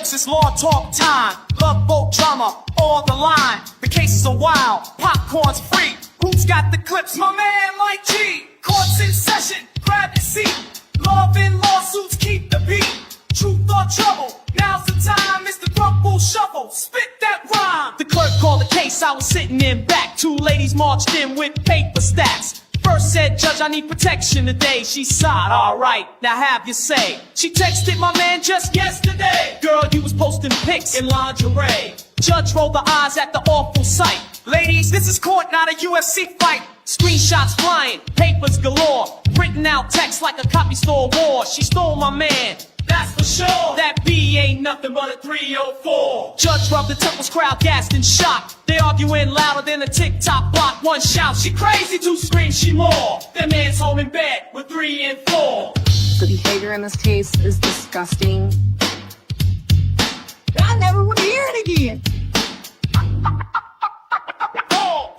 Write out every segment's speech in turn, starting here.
folks, it's law talk time. Love boat drama, all the line. The cases are wild, popcorn's free. Who's got the clips? My man Mike G. Court's in session, grab your seat. Love and lawsuits keep the beat. Truth or trouble, now's the time. It's the crumple shuffle, spit that rhyme. The clerk called the case, I was sitting in back. Two ladies marched in with paper stacks. First said, Judge, I need protection today. She sighed, alright, now have your say. She texted my man just yesterday. Girl, you was posting pics in lingerie. Judge rolled the eyes at the awful sight. Ladies, this is court, not a UFC fight. Screenshots flying, papers galore. Printing out text like a copy store war. She stole my man, that's for sure. That B ain't nothing but a 304. Judge rubbed the Temple's crowd, gassed and shocked. They arguing louder than a tick-tock block. One shout, she crazy, two scream, she more. That man's home in bed with 3 and 4. The behavior in this case is disgusting. I never want to hear it again.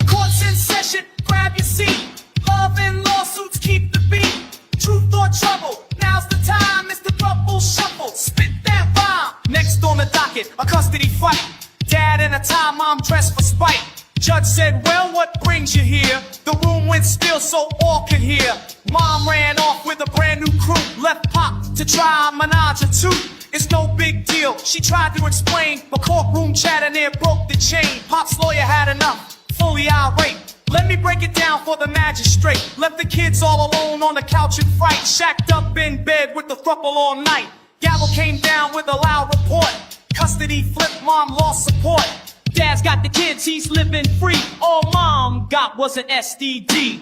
Court's in session, grab your seat. Love and lawsuits keep the beat. Truth or trouble, now's the time. It's the crumple shuffle, spit that rhyme. Next on the docket, a custody fight. Dad in a tie, mom dressed for spite. Judge said, well, what brings you here? The room went still so all could hear. Mom ran off with a brand new crew. Left Pop to try a menage a two. It's no big deal, she tried to explain. The courtroom chatter near broke the chain. Pop's lawyer had enough, fully irate. Let me break it down for the magistrate. Left the kids all alone on the couch in fright. Shacked up in bed with the throuple all night. Gavel came down with a loud report. Custody flipped, mom lost support. Dad's got the kids, he's living free. All mom got was an STD.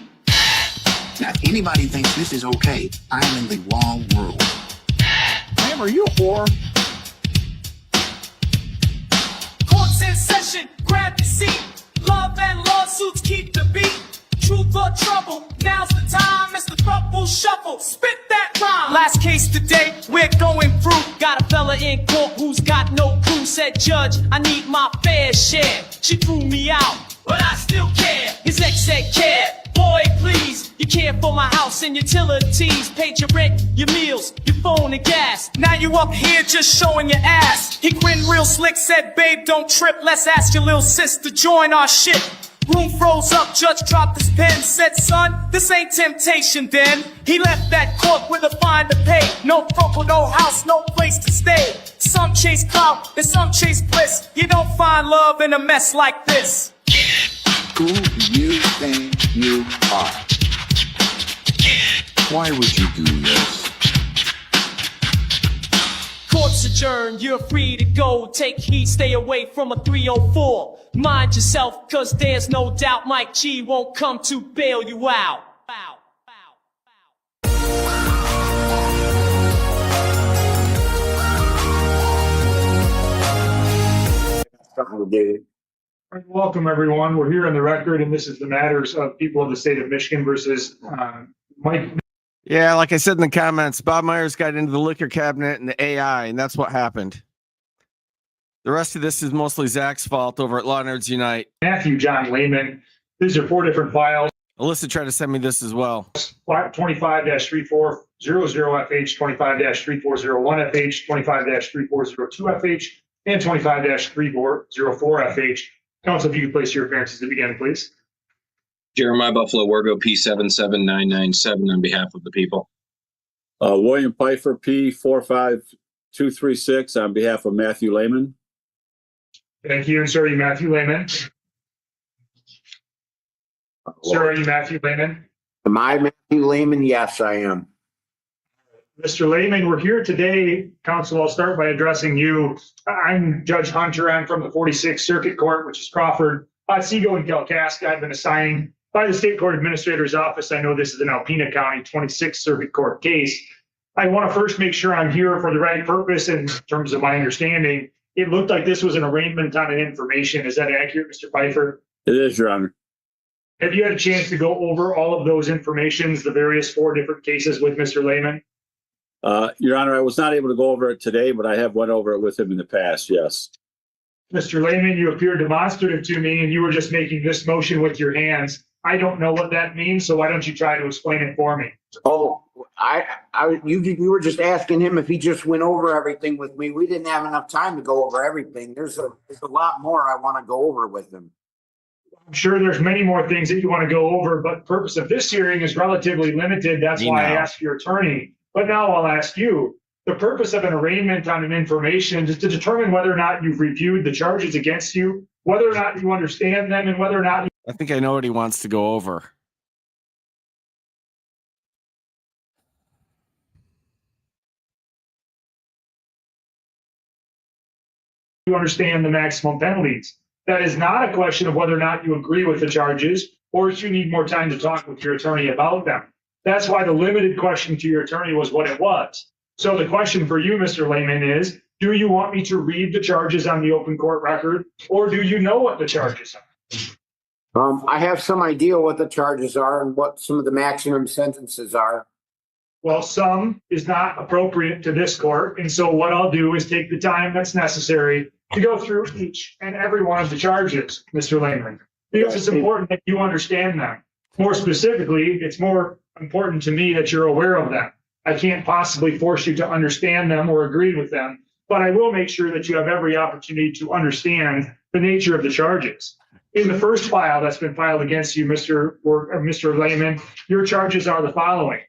Now, if anybody thinks this is okay, I am in the wrong world. Ma'am, are you a whore? Court's in session, grab your seat. Love and lawsuits keep the beat. Truth or trouble, now's the time. It's the crumple shuffle, spit that rhyme. Last case today, we're going through. Got a fella in court who's got no clue. Said, Judge, I need my fair share. She threw me out, but I still care. His ex said, care, boy, please. You care for my house and utilities. Paid your rent, your meals, your phone and gas. Now you up here just showing your ass. He grinned real slick, said, babe, don't trip. Let's ask your little sis to join our shit. Room froze up, judge dropped his pen. Said, son, this ain't temptation then. He left that court with a fine to pay. No crumple, no house, no place to stay. Some chase clout and some chase bliss. You don't find love in a mess like this. Who do you think you are? Why would you do this? Court's adjourned, you're free to go. Take heed, stay away from a 304. Mind yourself, cause there's no doubt Mike G won't come to bail you out. Welcome, everyone. We're here on the record, and this is the matters of people of the state of Michigan versus Mike. Yeah, like I said in the comments, Bob Myers got into the liquor cabinet and the AI, and that's what happened. The rest of this is mostly Zach's fault over at Law Nerds Unite. Matthew John Lehman. These are 4 different files. Alyssa tried to send me this as well. 25-3400FH, 25-3401FH, 25-3402FH, and 25-3404FH. Counsel, if you could place your appearances to begin, please. Jeremiah Buffalo Wargo P77997 on behalf of the people. William Pfeiffer P45236 on behalf of Matthew Lehman. Thank you. And sir, are you Matthew Lehman? Sir, are you Matthew Lehman? Am I Matthew Lehman? Yes, I am. Mr. Lehman, we're here today. Counsel, I'll start by addressing you. I'm Judge Hunter. I'm from the 46th Circuit Court, which is Crawford, Otsego, and Kalkaska. I've been assigned by the State Court Administrator's Office. I know this is an Alpena County 26th Circuit Court case. I want to first make sure I'm here for the right purpose in terms of my understanding. It looked like this was an arraignment on an information. Is that accurate, Mr. Pfeiffer? It is, Your Honor. Have you had a chance to go over all of those informations, the various 4 different cases with Mr. Lehman? Your Honor, I was not able to go over it today, but I have went over it with him in the past, yes. Mr. Lehman, you appear demonstrative to me, and you were just making this motion with your hands. I don't know what that means, so why don't you try to explain it for me? Oh, you were just asking him if he just went over everything with me. We didn't have enough time to go over everything. There's a lot more I want to go over with him. I'm sure there's many more things that you want to go over, but the purpose of this hearing is relatively limited. That's why I asked your attorney. But now I'll ask you. The purpose of an arraignment on an information is to determine whether or not you've reviewed the charges against you, whether or not you understand them, and whether or not I think I know what he wants to go over. you understand the maximum penalties. That is not a question of whether or not you agree with the charges or if you need more time to talk with your attorney about them. That's why the limited question to your attorney was what it was. So the question for you, Mr. Lehman, is, do you want me to read the charges on the open court record, or do you know what the charges are? I have some idea what the charges are and what some of the maximum sentences are. Well, some is not appropriate to this court. And so what I'll do is take the time that's necessary to go through each and every one of the charges, Mr. Lehman, because it's important that you understand them. More specifically, it's more important to me that you're aware of them. I can't possibly force you to understand them or agree with them, but I will make sure that you have every opportunity to understand the nature of the charges. In the first file that's been filed against you, Mr. Lehman, your charges are the following.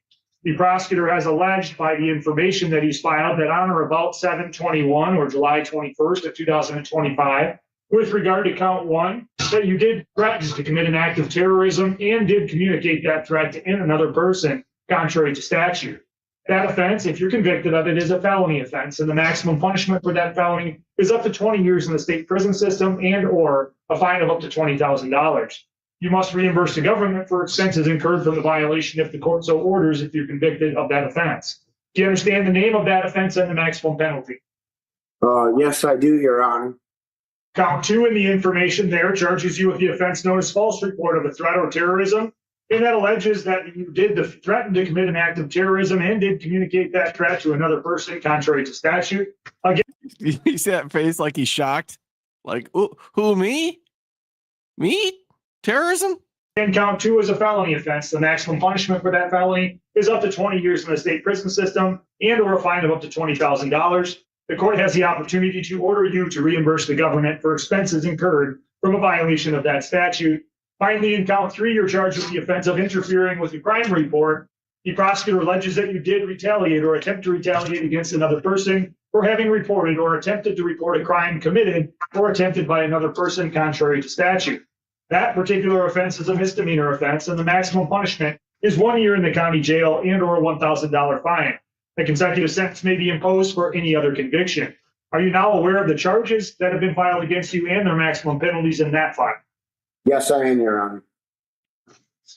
The prosecutor has alleged by the information that he's filed that on or about 7/21 or July 21st of 2025, with regard to count one, that you did threaten to commit an act of terrorism and did communicate that threat to another person contrary to statute. That offense, if you're convicted of it, is a felony offense, and the maximum punishment for that felony is up to 20 years in the state prison system and or a fine of up to $20,000. You must reimburse the government for expenses incurred from the violation if the court so orders if you're convicted of that offense. Do you understand the name of that offense and the maximum penalty? Yes, I do, Your Honor. Count two in the information there charges you with the offense known as false report of a threat or terrorism. And that alleges that you did threaten to commit an act of terrorism and did communicate that threat to another person contrary to statute. Again, He see that face like he's shocked. Like, who, me? Me? Terrorism? and count two is a felony offense. The maximum punishment for that felony is up to 20 years in the state prison system and or a fine of up to $20,000. The court has the opportunity to order you to reimburse the government for expenses incurred from a violation of that statute. Finally, in count three, you're charged with the offense of interfering with the crime report. The prosecutor alleges that you did retaliate or attempt to retaliate against another person for having reported or attempted to report a crime committed or attempted by another person contrary to statute. That particular offense is a misdemeanor offense, and the maximum punishment is 1 year in the county jail and or a $1,000 fine. The consecutive sentence may be imposed for any other conviction. Are you now aware of the charges that have been filed against you and their maximum penalties in that file? Yes, I am, Your Honor.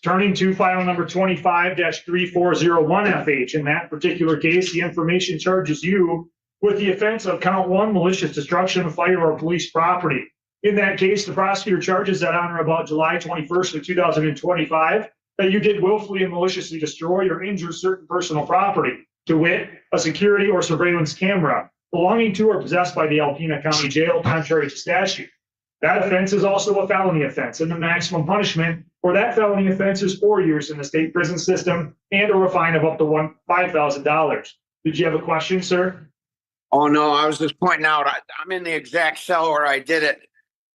Turning to file number 25-3401FH. In that particular case, the information charges you with the offense of count one, malicious destruction of fire or police property. In that case, the prosecutor charges that on or about July 21st of 2025 that you did willfully and maliciously destroy or injure certain personal property, to wit, a security or surveillance camera belonging to or possessed by the Alpena County Jail contrary to statute. That offense is also a felony offense, and the maximum punishment for that felony offense is 4 years in the state prison system and or a fine of up to $5,000. Did you have a question, sir? Oh, no, I was just pointing out, I'm in the exact cell where I did it.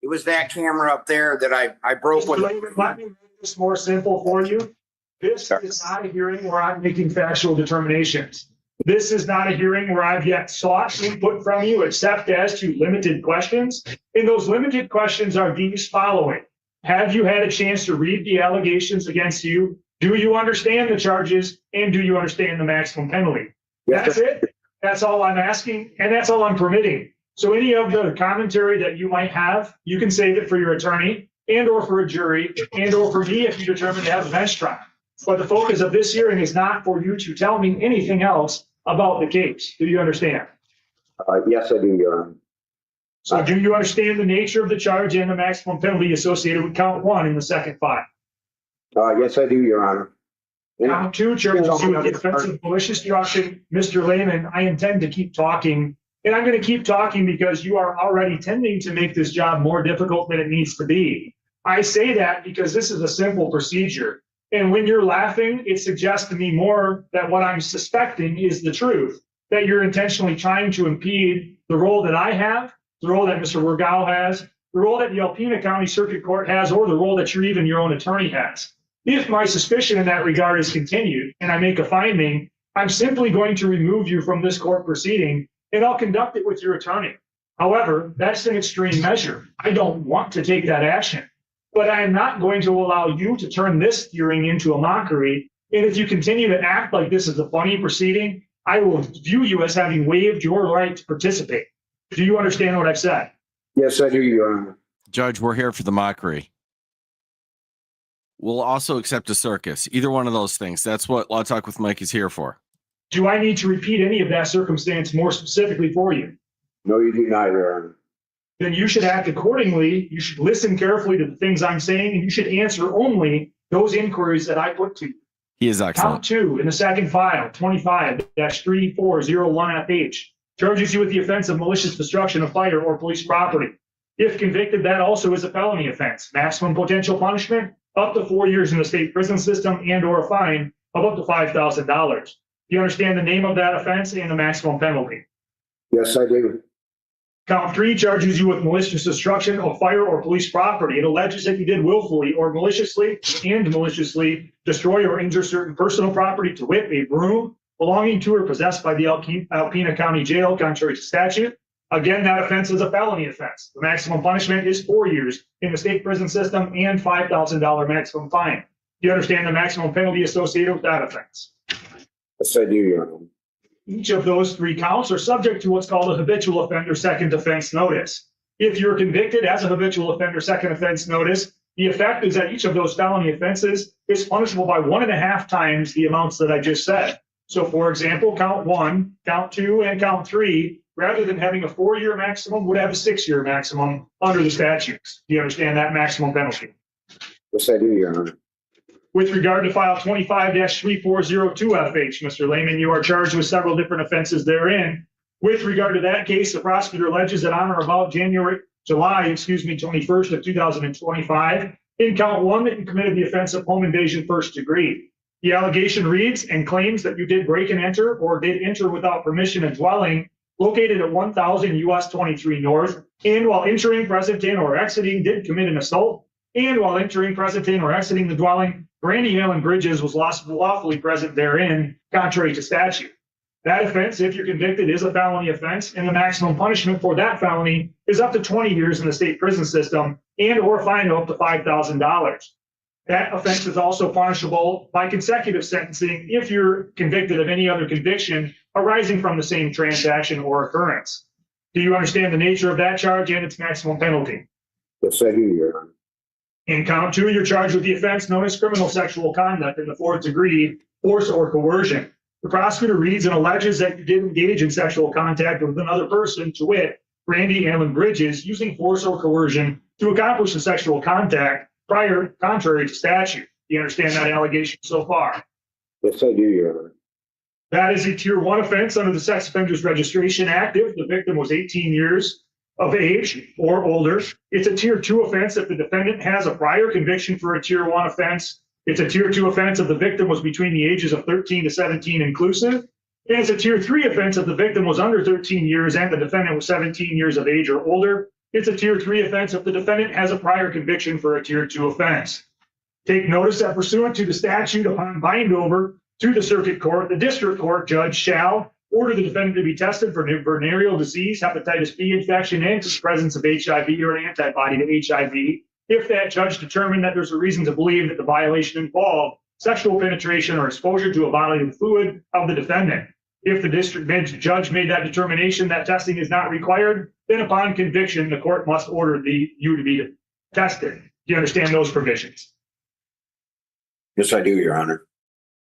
It was that camera up there that I broke with. Let me make this more simple for you. This is not a hearing where I'm making factual determinations. This is not a hearing where I've yet sought input from you except as to limited questions. And those limited questions are these following. Have you had a chance to read the allegations against you? Do you understand the charges? And do you understand the maximum penalty? That's it. That's all I'm asking. And that's all I'm permitting. So any of the commentary that you might have, you can save it for your attorney and or for a jury and or for me if you determine to have a bench trial. But the focus of this hearing is not for you to tell me anything else about the case. Do you understand? Yes, I do, Your Honor. So do you understand the nature of the charge and the maximum penalty associated with count one in the second file? Yes, I do, Your Honor. Count two charges you with the offense of malicious destruction. Mr. Lehman, I intend to keep talking. And I'm going to keep talking because you are already tending to make this job more difficult than it needs to be. I say that because this is a simple procedure. And when you're laughing, it suggests to me more that what I'm suspecting is the truth, that you're intentionally trying to impede the role that I have, the role that Mr. Wergau has, the role that the Alpena County Circuit Court has, or the role that even your own attorney has. If my suspicion in that regard is continued and I make a finding, I'm simply going to remove you from this court proceeding and I'll conduct it with your attorney. However, that's an extreme measure. I don't want to take that action, but I am not going to allow you to turn this hearing into a mockery. And if you continue to act like this is a funny proceeding, I will view you as having waived your right to participate. Do you understand what I've said? Yes, I do, Your Honor. Judge, we're here for the mockery. We'll also accept a circus. Either one of those things. That's what Law Talk with Mike is here for. Do I need to repeat any of that circumstance more specifically for you? No, you do not, Your Honor. Then you should act accordingly. You should listen carefully to the things I'm saying, and you should answer only those inquiries that I put to you. He is excellent. Count 2 in the second file, 25-3401FH, charges you with the offense of malicious destruction of fire or police property. If convicted, that also is a felony offense. Maximum potential punishment, up to 4 years in the state prison system and or a fine of up to $5,000. Do you understand the name of that offense and the maximum penalty? Yes, I do. Count 3 charges you with malicious destruction of fire or police property. It alleges that you did willfully or maliciously destroy or injure certain personal property, to wit, a broom belonging to or possessed by the Alpena County Jail, contrary to statute. Again, that offense is a felony offense. The maximum punishment is 4 years in the state prison system and $5,000 maximum fine. Do you understand the maximum penalty associated with that offense? Yes, I do, Your Honor. Each of those 3 counts are subject to what's called a habitual offender second offense notice. If you're convicted as a habitual offender second offense notice, the effect is that each of those felony offenses is punishable by 1.5 times the amounts that I just said. So, for example, count 1, count 2, and count 3, rather than having a 4-year maximum, would have a 6-year maximum under the statutes. Do you understand that maximum penalty? Yes, I do, Your Honor. With regard to file 25-3402FH, Mr. Lehman, you are charged with several different offenses therein. With regard to that case, the prosecutor alleges that on or about July 21st of 2025, in count 1, that you committed the offense of home invasion first degree. The allegation reads and claims that you did break and enter or did enter without permission a dwelling located at 1000 US 23 North, and while entering, present in, or exiting, did commit an assault, and while entering, present in, or exiting the dwelling, Brandy Allen Bridges was lawfully present therein, contrary to statute. That offense, if you're convicted, is a felony offense, and the maximum punishment for that felony is up to 20 years in the state prison system and or a fine of up to $5,000. That offense is also punishable by consecutive sentencing if you're convicted of any other conviction arising from the same transaction or occurrence. Do you understand the nature of that charge and its maximum penalty? Yes, I do, Your Honor. In count 2, you're charged with the offense known as criminal sexual conduct in the 4th degree, force or coercion. The prosecutor reads and alleges that you did engage in sexual contact with another person, to wit, Brandy Allen Bridges, using force or coercion to accomplish the sexual contact contrary to statute. Do you understand that allegation so far? Yes, I do, Your Honor. That is a Tier 1 offense under the Sex Offenders Registration Act if the victim was 18 years of age or older. It's a Tier 2 offense if the defendant has a prior conviction for a Tier 1 offense. It's a Tier 2 offense if the victim was between the ages of 13 to 17 inclusive. And it's a Tier 3 offense if the victim was under 13 years and the defendant was 17 years of age or older. It's a Tier 3 offense if the defendant has a prior conviction for a Tier 2 offense. Take notice that pursuant to the statute, upon bind over to the circuit court, the district court judge shall order the defendant to be tested for venereal disease, hepatitis B infection, and the presence of HIV or an antibody to HIV. If that judge determined that there's a reason to believe that the violation involved sexual penetration or exposure to a bodily fluid of the defendant. If the district judge made that determination that testing is not required, then upon conviction, the court must order you to be tested. Do you understand those provisions? Yes, I do, Your Honor.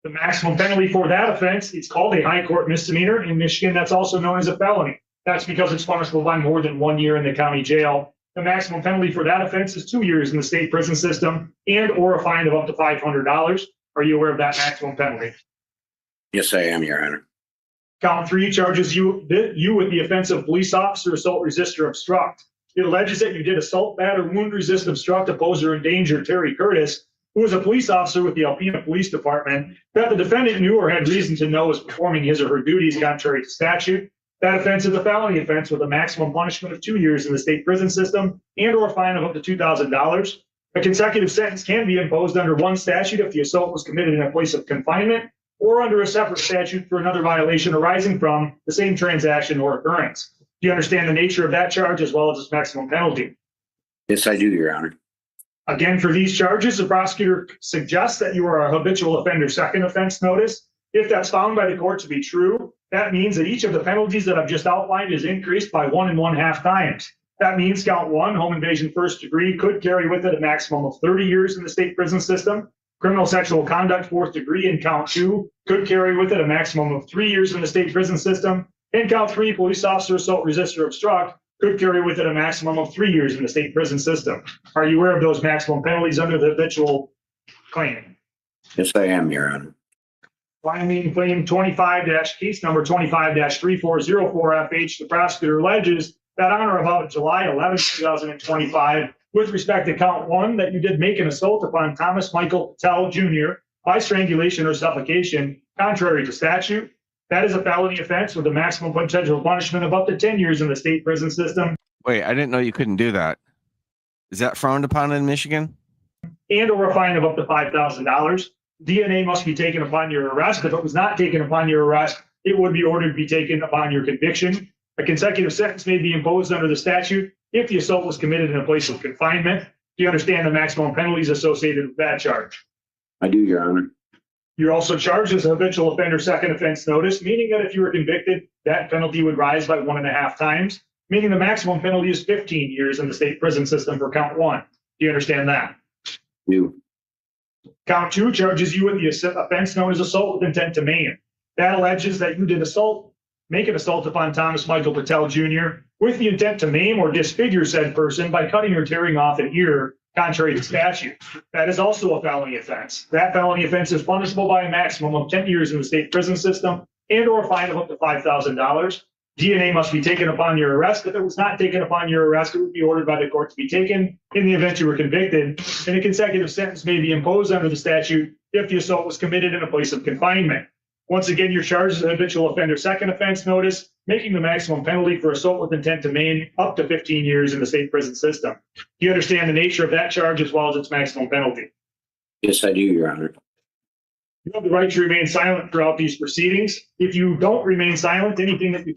The maximum penalty for that offense, it's called a high court misdemeanor. In Michigan, that's also known as a felony. That's because it's punishable by more than 1 year in the county jail. The maximum penalty for that offense is 2 years in the state prison system and or a fine of up to $500. Are you aware of that maximum penalty? Yes, I am, Your Honor. Count 3 charges you with the offense of police officer assault, resist, or obstruct. It alleges that you did assault, batter, wound, resist, obstruct, oppose, or endanger Terry Curtis, who was a police officer with the Alpena Police Department, that the defendant knew or had reason to know was performing his or her duties contrary to statute. That offense is a felony offense with a maximum punishment of 2 years in the state prison system and or a fine of up to $2,000. A consecutive sentence can be imposed under one statute if the assault was committed in a place of confinement or under a separate statute for another violation arising from the same transaction or occurrence. Do you understand the nature of that charge as well as its maximum penalty? Yes, I do, Your Honor. Again, for these charges, the prosecutor suggests that you are a habitual offender second offense notice. If that's found by the court to be true, that means that each of the penalties that I've just outlined is increased by 1 1/2 times. That means count 1, home invasion first degree, could carry with it a maximum of 30 years in the state prison system. Criminal sexual conduct fourth degree in count 2 could carry with it a maximum of 3 years in the state prison system. In count 3, police officer assault, resist, or obstruct could carry with it a maximum of 3 years in the state prison system. Are you aware of those maximum penalties under the habitual claim? Yes, I am, Your Honor. Finding claim 25- case number 25-3404FH, the prosecutor alleges that on or about July 11, 2025, with respect to count 1, that you did make an assault upon Thomas Michael Patel Jr. by strangulation or suffocation, contrary to statute. That is a felony offense with a maximum potential punishment of up to 10 years in the state prison system. Wait, I didn't know you couldn't do that. Is that frowned upon in Michigan? And or a fine of up to $5,000. DNA must be taken upon your arrest. If it was not taken upon your arrest, it would be ordered to be taken upon your conviction. A consecutive sentence may be imposed under the statute if the assault was committed in a place of confinement. Do you understand the maximum penalties associated with that charge? I do, Your Honor. You're also charged as a habitual offender second offense notice, meaning that if you were convicted, that penalty would rise by 1 1/2 times, meaning the maximum penalty is 15 years in the state prison system for count 1. Do you understand that? Do. Count 2 charges you with the offense known as assault with intent to maim. That alleges that you did make an assault upon Thomas Michael Patel Jr. with the intent to maim or disfigure said person by cutting or tearing off an ear, contrary to statute. That is also a felony offense. That felony offense is punishable by a maximum of 10 years in the state prison system and or a fine of up to $5,000. DNA must be taken upon your arrest. If it was not taken upon your arrest, it would be ordered by the court to be taken in the event you were convicted. And a consecutive sentence may be imposed under the statute if the assault was committed in a place of confinement. Once again, you're charged as an habitual offender second offense notice, making the maximum penalty for assault with intent to maim up to 15 years in the state prison system. Do you understand the nature of that charge as well as its maximum penalty? Yes, I do, Your Honor. You have the right to remain silent throughout these proceedings. If you don't remain silent, anything that you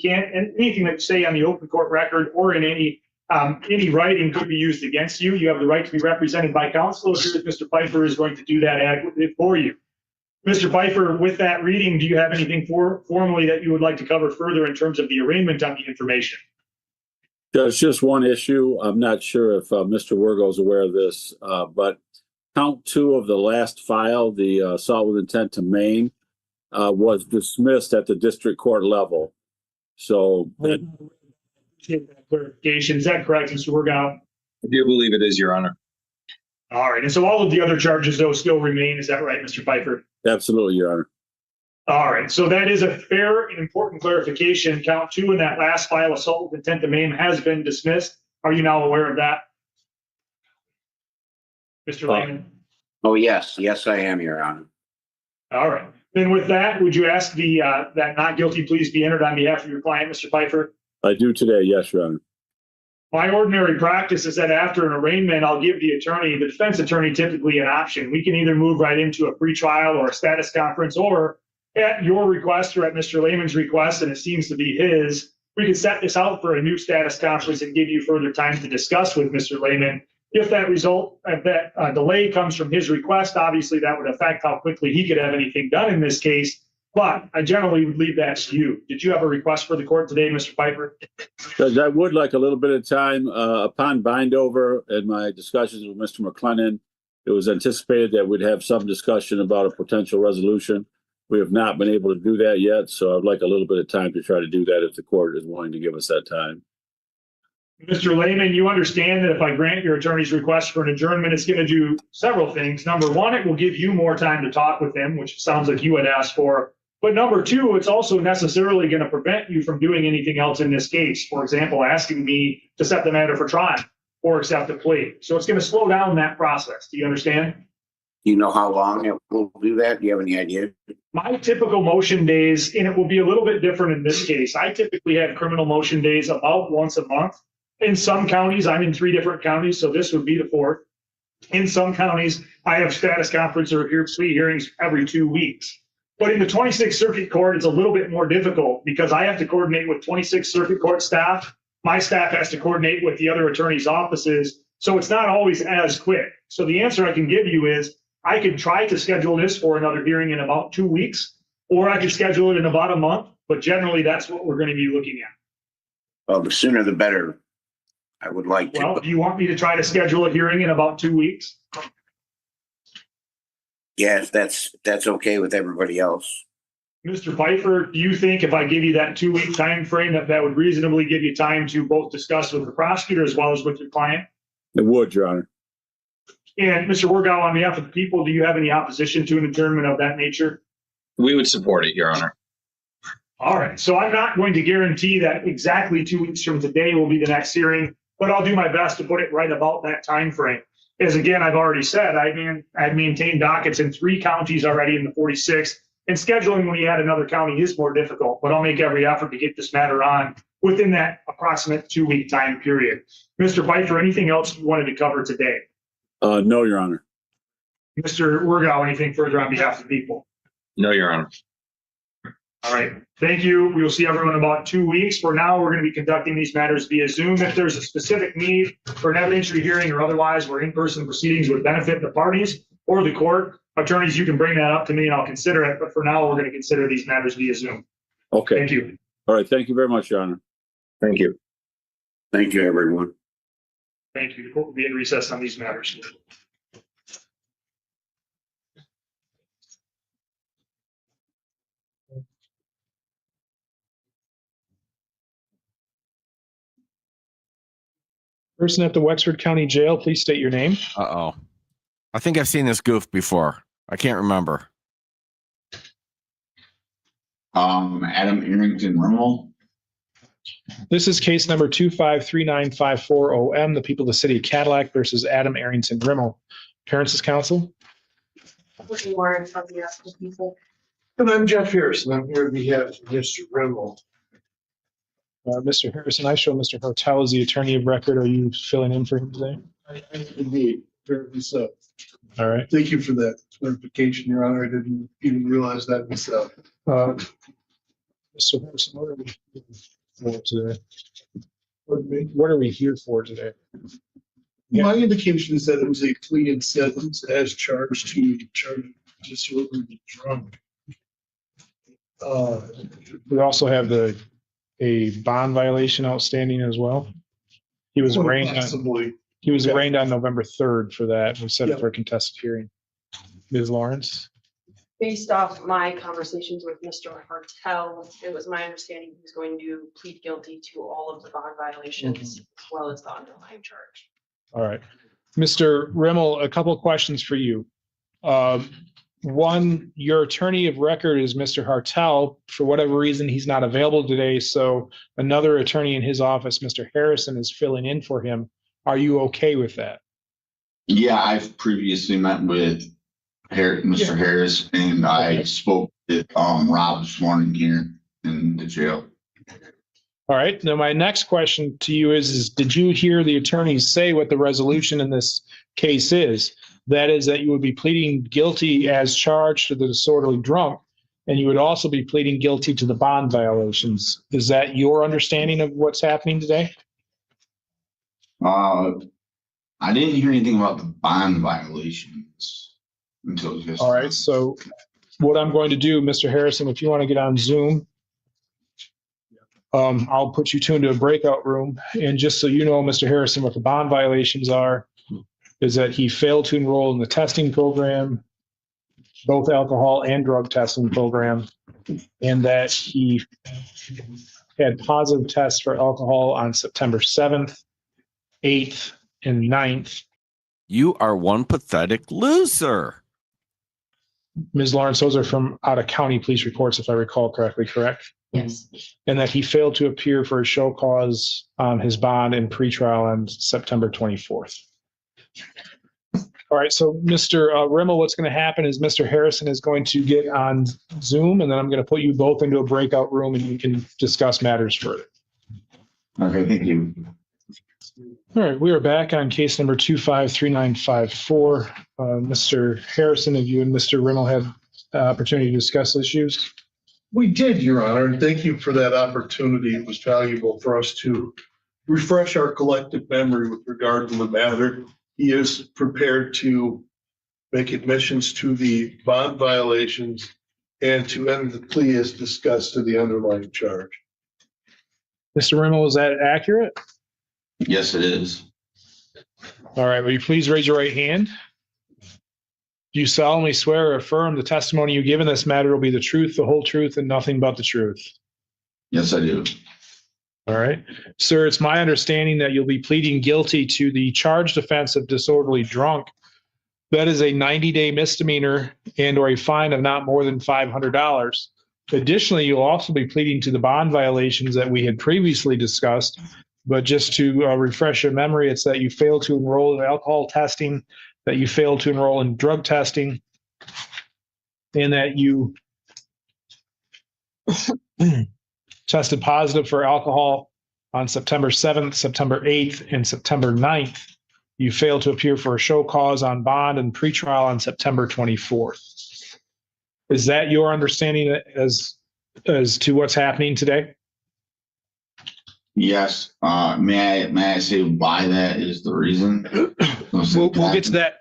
say on the open court record or in any writing could be used against you. You have the right to be represented by counsel. Mr. Pfeiffer is going to do that adequately for you. Mr. Pfeiffer, with that reading, do you have anything formally that you would like to cover further in terms of the arraignment on the information? There's just one issue. I'm not sure if Mr. Wergo is aware of this, but count 2 of the last file, the assault with intent to maim, was dismissed at the district court level. So clarification. Is that correct, Mr. Wergo? I do believe it is, Your Honor. All right. And so all of the other charges, though, still remain. Is that right, Mr. Pfeiffer? absolutely, Your Honor. All right. So that is a fair and important clarification. Count 2 in that last file, assault with intent to maim, has been dismissed. Are you now aware of that, Mr. Lehman? Oh, yes. Yes, I am, Your Honor. All right. Then with that, would you ask that not guilty please be entered on behalf of your client, Mr. Pfeiffer? I do today, yes, Your Honor. My ordinary practice is that after an arraignment, I'll give the defense attorney, typically an option. We can either move right into a pretrial or a status conference, or at your request or at Mr. Lehman's request, and it seems to be his, we can set this out for a new status conference and give you further time to discuss with Mr. Lehman. If that delay comes from his request, obviously that would affect how quickly he could have anything done in this case. But I generally would leave that to you. Did you have a request for the court today, Mr. Pfeiffer? Judge, I would like a little bit of time upon bindover and my discussions with Mr. McLennan. It was anticipated that we'd have some discussion about a potential resolution. We have not been able to do that yet, so I'd like a little bit of time to try to do that if the court is willing to give us that time. Mr. Lehman, you understand that if I grant your attorney's request for an adjournment, it's going to do several things. Number one, it will give you more time to talk with him, which sounds like you had asked for. But number two, it's also necessarily going to prevent you from doing anything else in this case. For example, asking me to set the matter for trial or accept a plea. So it's going to slow down that process. Do you understand? Do you know how long it will do that? Do you have any idea? My typical motion days, and it will be a little bit different in this case. I typically have criminal motion days about once a month. In some counties, I'm in 3 different counties, so this would be the 4th. In some counties, I have status conference or plea hearings every 2 weeks. But in the 26th Circuit Court, it's a little bit more difficult because I have to coordinate with 26th Circuit Court staff. My staff has to coordinate with the other attorneys' offices. So it's not always as quick. So the answer I can give you is I could try to schedule this for another hearing in about 2 weeks, or I could schedule it in about a month. But generally, that's what we're going to be looking at. Well, the sooner the better. I would like to. Well, do you want me to try to schedule a hearing in about 2 weeks? Yes, that's okay with everybody else. Mr. Pfeiffer, do you think if I give you that 2-week time frame that would reasonably give you time to both discuss with the prosecutor as well as with your client? It would, Your Honor. And Mr. Wargow, on behalf of the people, do you have any opposition to an adjournment of that nature? We would support it, Your Honor. All right. So I'm not going to guarantee that exactly 2 weeks from today will be the next hearing, but I'll do my best to put it right about that time frame. As again, I've already said, I've maintained dockets in 3 counties already in the 46th, and scheduling when you add another county is more difficult, but I'll make every effort to get this matter on within that approximate 2-week time period. Mr. Pfeiffer, anything else you wanted to cover today? No, Your Honor. Mr. Wargow, anything further on behalf of the people? No, Your Honor. All right. Thank you. We will see everyone in about 2 weeks. For now, we're going to be conducting these matters via Zoom. If there's a specific need for an evidentiary hearing or otherwise where in-person proceedings would benefit the parties or the court, attorneys, you can bring that up to me and I'll consider it. But for now, we're going to consider these matters via Zoom. Okay. Thank you. All right. Thank you very much, Your Honor. Thank you. Thank you, everyone. Thank you. The court will be in recess on these matters. Person at the Wexford County Jail, please state your name. Uh-oh. I think I've seen this goof before. I can't remember. Adam Arrington Rimmel. This is case number 2539540M, the people of the city of Cadillac versus Adam Arrington Rimmel. Appearances counsel. Warren from the Aspen people. And I'm Jeff Harrison. I'm here on behalf of Mr. Rimmel. Mr. Harrison, I show Mr. Hotel as the attorney of record. Are you filling in for him today? Indeed, apparently so. All right. Thank you for that clarification, Your Honor. I didn't even realize that myself. Mr. Harrison, what are we here for today? What are we here for today? My indication is that it was a pleaded sentence as charged to charge disorderly drunk. We also have a bond violation outstanding as well. He was arraigned on November 3rd for that. We set it for a contested hearing. Ms. Lawrence? Based off my conversations with Mr. Hartel, it was my understanding he was going to plead guilty to all of the bond violations as well as the underlying charge. All right. Mr. Rimmel, a couple of questions for you. One, your attorney of record is Mr. Hartel. For whatever reason, he's not available today. So another attorney in his office, Mr. Harrison, is filling in for him. Are you okay with that? Yeah, I've previously met with Mr. Harris, and I spoke with Rob this morning here in the jail. All right. Now, my next question to you is did you hear the attorneys say what the resolution in this case is? That is that you would be pleading guilty as charged to the disorderly drunk, and you would also be pleading guilty to the bond violations. Is that your understanding of what's happening today? I didn't hear anything about the bond violations until just. All right. So what I'm going to do, Mr. Harrison, if you want to get on Zoom, I'll put you two into a breakout room. And just so you know, Mr. Harrison, what the bond violations are, is that he failed to enroll in the testing program, both alcohol and drug testing program, and that he had positive tests for alcohol on September 7th, 8th, and 9th. You are one pathetic loser. Ms. Lawrence, those are from out of county police reports, if I recall correctly, correct? Yes. And that he failed to appear for a show cause on his bond and pretrial on September 24th. All right, so Mr. Rimmel, what's going to happen is Mr. Harrison is going to get on Zoom, and then I'm going to put you both into a breakout room and you can discuss matters further. Okay, thank you. All right, we are back on case number 253954. Mr. Harrison, have you and Mr. Rimmel had opportunity to discuss issues? We did, Your Honor, and thank you for that opportunity. It was valuable for us to refresh our collective memory with regard to the matter. He is prepared to make admissions to the bond violations and to end the plea as discussed to the underlying charge. Mr. Rimmel, is that accurate? Yes, it is. All right, will you please raise your right hand? Do you solemnly swear or affirm the testimony you give in this matter will be the truth, the whole truth, and nothing but the truth? Yes, I do. All right. Sir, it's my understanding that you'll be pleading guilty to the charged offense of disorderly drunk. That is a 90-day misdemeanor and or a fine of not more than $500. Additionally, you'll also be pleading to the bond violations that we had previously discussed. But just to refresh your memory, it's that you failed to enroll in alcohol testing, that you failed to enroll in drug testing, and that you tested positive for alcohol on September 7th, September 8th, and September 9th. You failed to appear for a show cause on bond and pretrial on September 24th. Is that your understanding as to what's happening today? Yes. May I say why that is the reason? We'll get to that.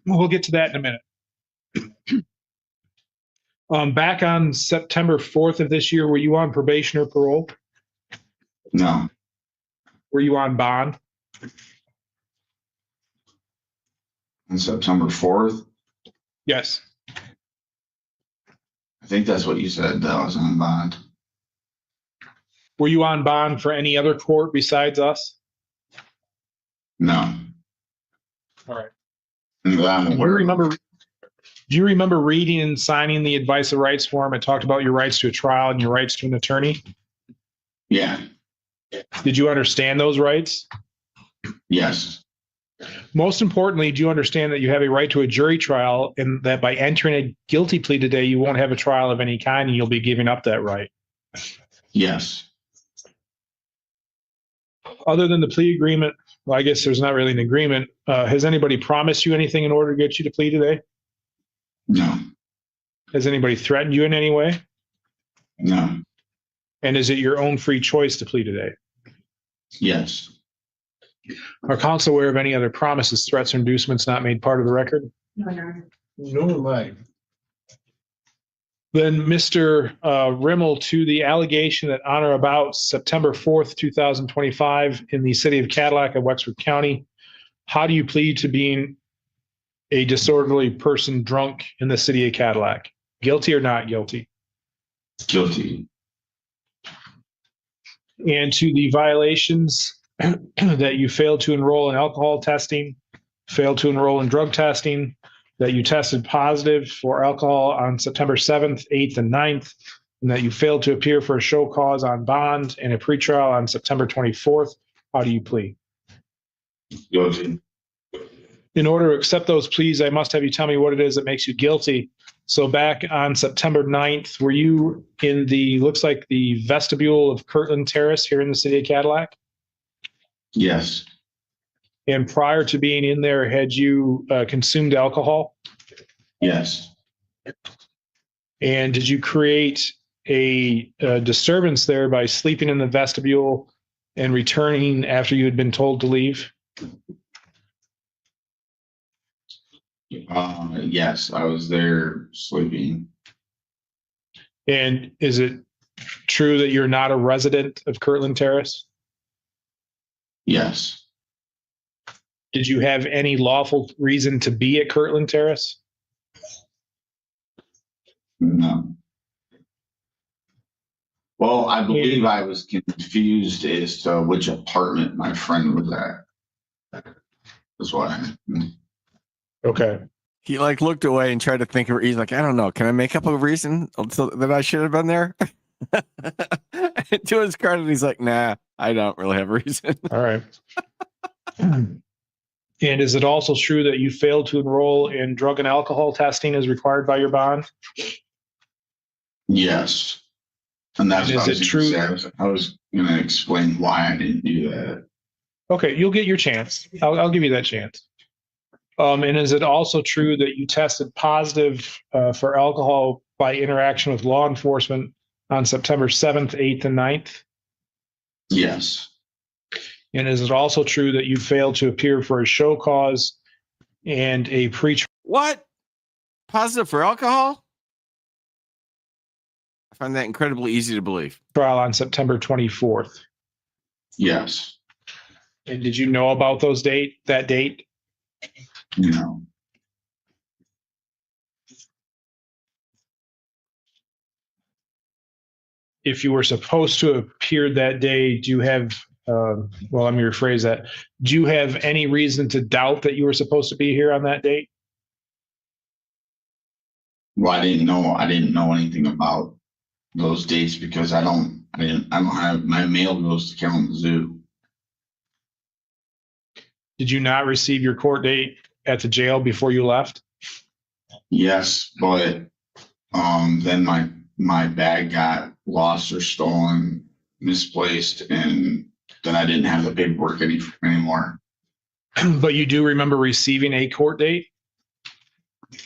We'll get to that in a minute. Back on September 4th of this year, were you on probation or parole? No. Were you on bond? On September 4th? Yes. I think that's what you said, that I was on bond. Were you on bond for any other court besides us? No. All right. I'm Do you remember reading and signing the advice of rights form? It talked about your rights to a trial and your rights to an attorney. Yeah. Did you understand those rights? Yes. Most importantly, do you understand that you have a right to a jury trial and that by entering a guilty plea today, you won't have a trial of any kind and you'll be giving up that right? Yes. Other than the plea agreement, well, I guess there's not really an agreement. Has anybody promised you anything in order to get you to plea today? No. Has anybody threatened you in any way? No. And is it your own free choice to plea today? Yes. Are counsel aware of any other promises, threats, or inducements not made part of the record? No, am I. Then Mr. Rimmel, to the allegation that on or about September 4th, 2025 in the city of Cadillac of Wexford County, how do you plead to being a disorderly person drunk in the city of Cadillac? Guilty or not guilty? Guilty. And to the violations that you failed to enroll in alcohol testing, failed to enroll in drug testing, that you tested positive for alcohol on September 7th, 8th, and 9th, and that you failed to appear for a show cause on bond and a pretrial on September 24th. How do you plead? Guilty. In order to accept those pleas, I must have you tell me what it is that makes you guilty. So back on September 9th, were you in looks like the vestibule of Kirtland Terrace here in the city of Cadillac? Yes. And prior to being in there, had you consumed alcohol? Yes. And did you create a disturbance there by sleeping in the vestibule and returning after you had been told to leave? Yes, I was there sleeping. And is it true that you're not a resident of Kirtland Terrace? Yes. Did you have any lawful reason to be at Kirtland Terrace? No. Well, I believe I was confused as to which apartment my friend was at. That's why. Okay. He like looked away and tried to think of. He's like, I don't know. Can I make up a reason so that I should have been there? To his credit, he's like, nah, I don't really have a reason. All right. And is it also true that you failed to enroll in drug and alcohol testing as required by your bond? Yes. And that's And what is I it true? I was going to explain why I didn't do that. Okay, you'll get your chance. I'll give you that chance. And is it also true that you tested positive for alcohol by interaction with law enforcement on September 7th, 8th, and 9th? Yes. And is it also true that you failed to appear for a show cause and a pre-trial What? Positive for alcohol? I find that incredibly easy to believe. on September 24th? Yes. And did you know about that date? No. If you were supposed to appear that day, do you have, well, let me rephrase that. Do you have any reason to doubt that you were supposed to be here on that date? Well, I didn't know anything about those dates because I don't have my mail goes to Kalamazoo. Did you not receive your court date at the jail before you left? Yes, but then my bag got lost or stolen, misplaced, and then I didn't have the paperwork anymore. But you do remember receiving a court date?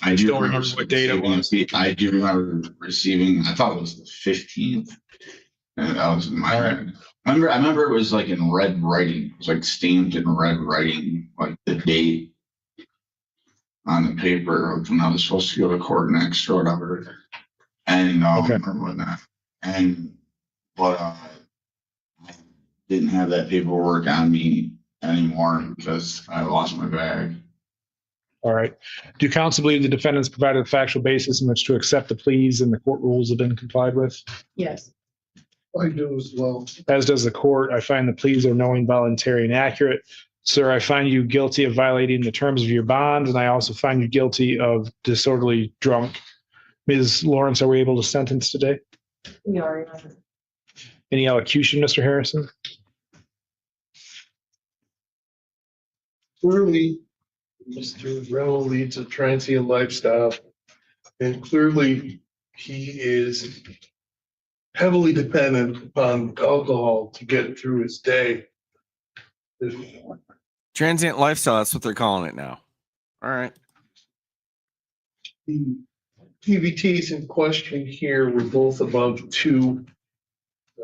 I do don't remember what date it was. I do remember receiving. I thought it was the 15th, and that was in my head. I remember it was like in red writing. It was like stamped in red writing, like the date on the paper when I was supposed to go to court next or whatever. And Okay. or whatnot. But I didn't have that paperwork on me anymore because I lost my bag. All right. Do counsel believe the defendants provided a factual basis in which to accept the pleas and the court rules have been complied with? Yes. I do as well. As does the court. I find the pleas are knowing, voluntary, and accurate. Sir, I find you guilty of violating the terms of your bond, and I also find you guilty of disorderly drunk. Ms. Lawrence, are we able to sentence today? We are. Any elocution, Mr. Harrison? Clearly, Mr. Remmel leads a transient lifestyle, and clearly he is heavily dependent upon alcohol to get through his day. Transient lifestyle, that's what they're calling it now. All right. The PVTs in question here were both above 2,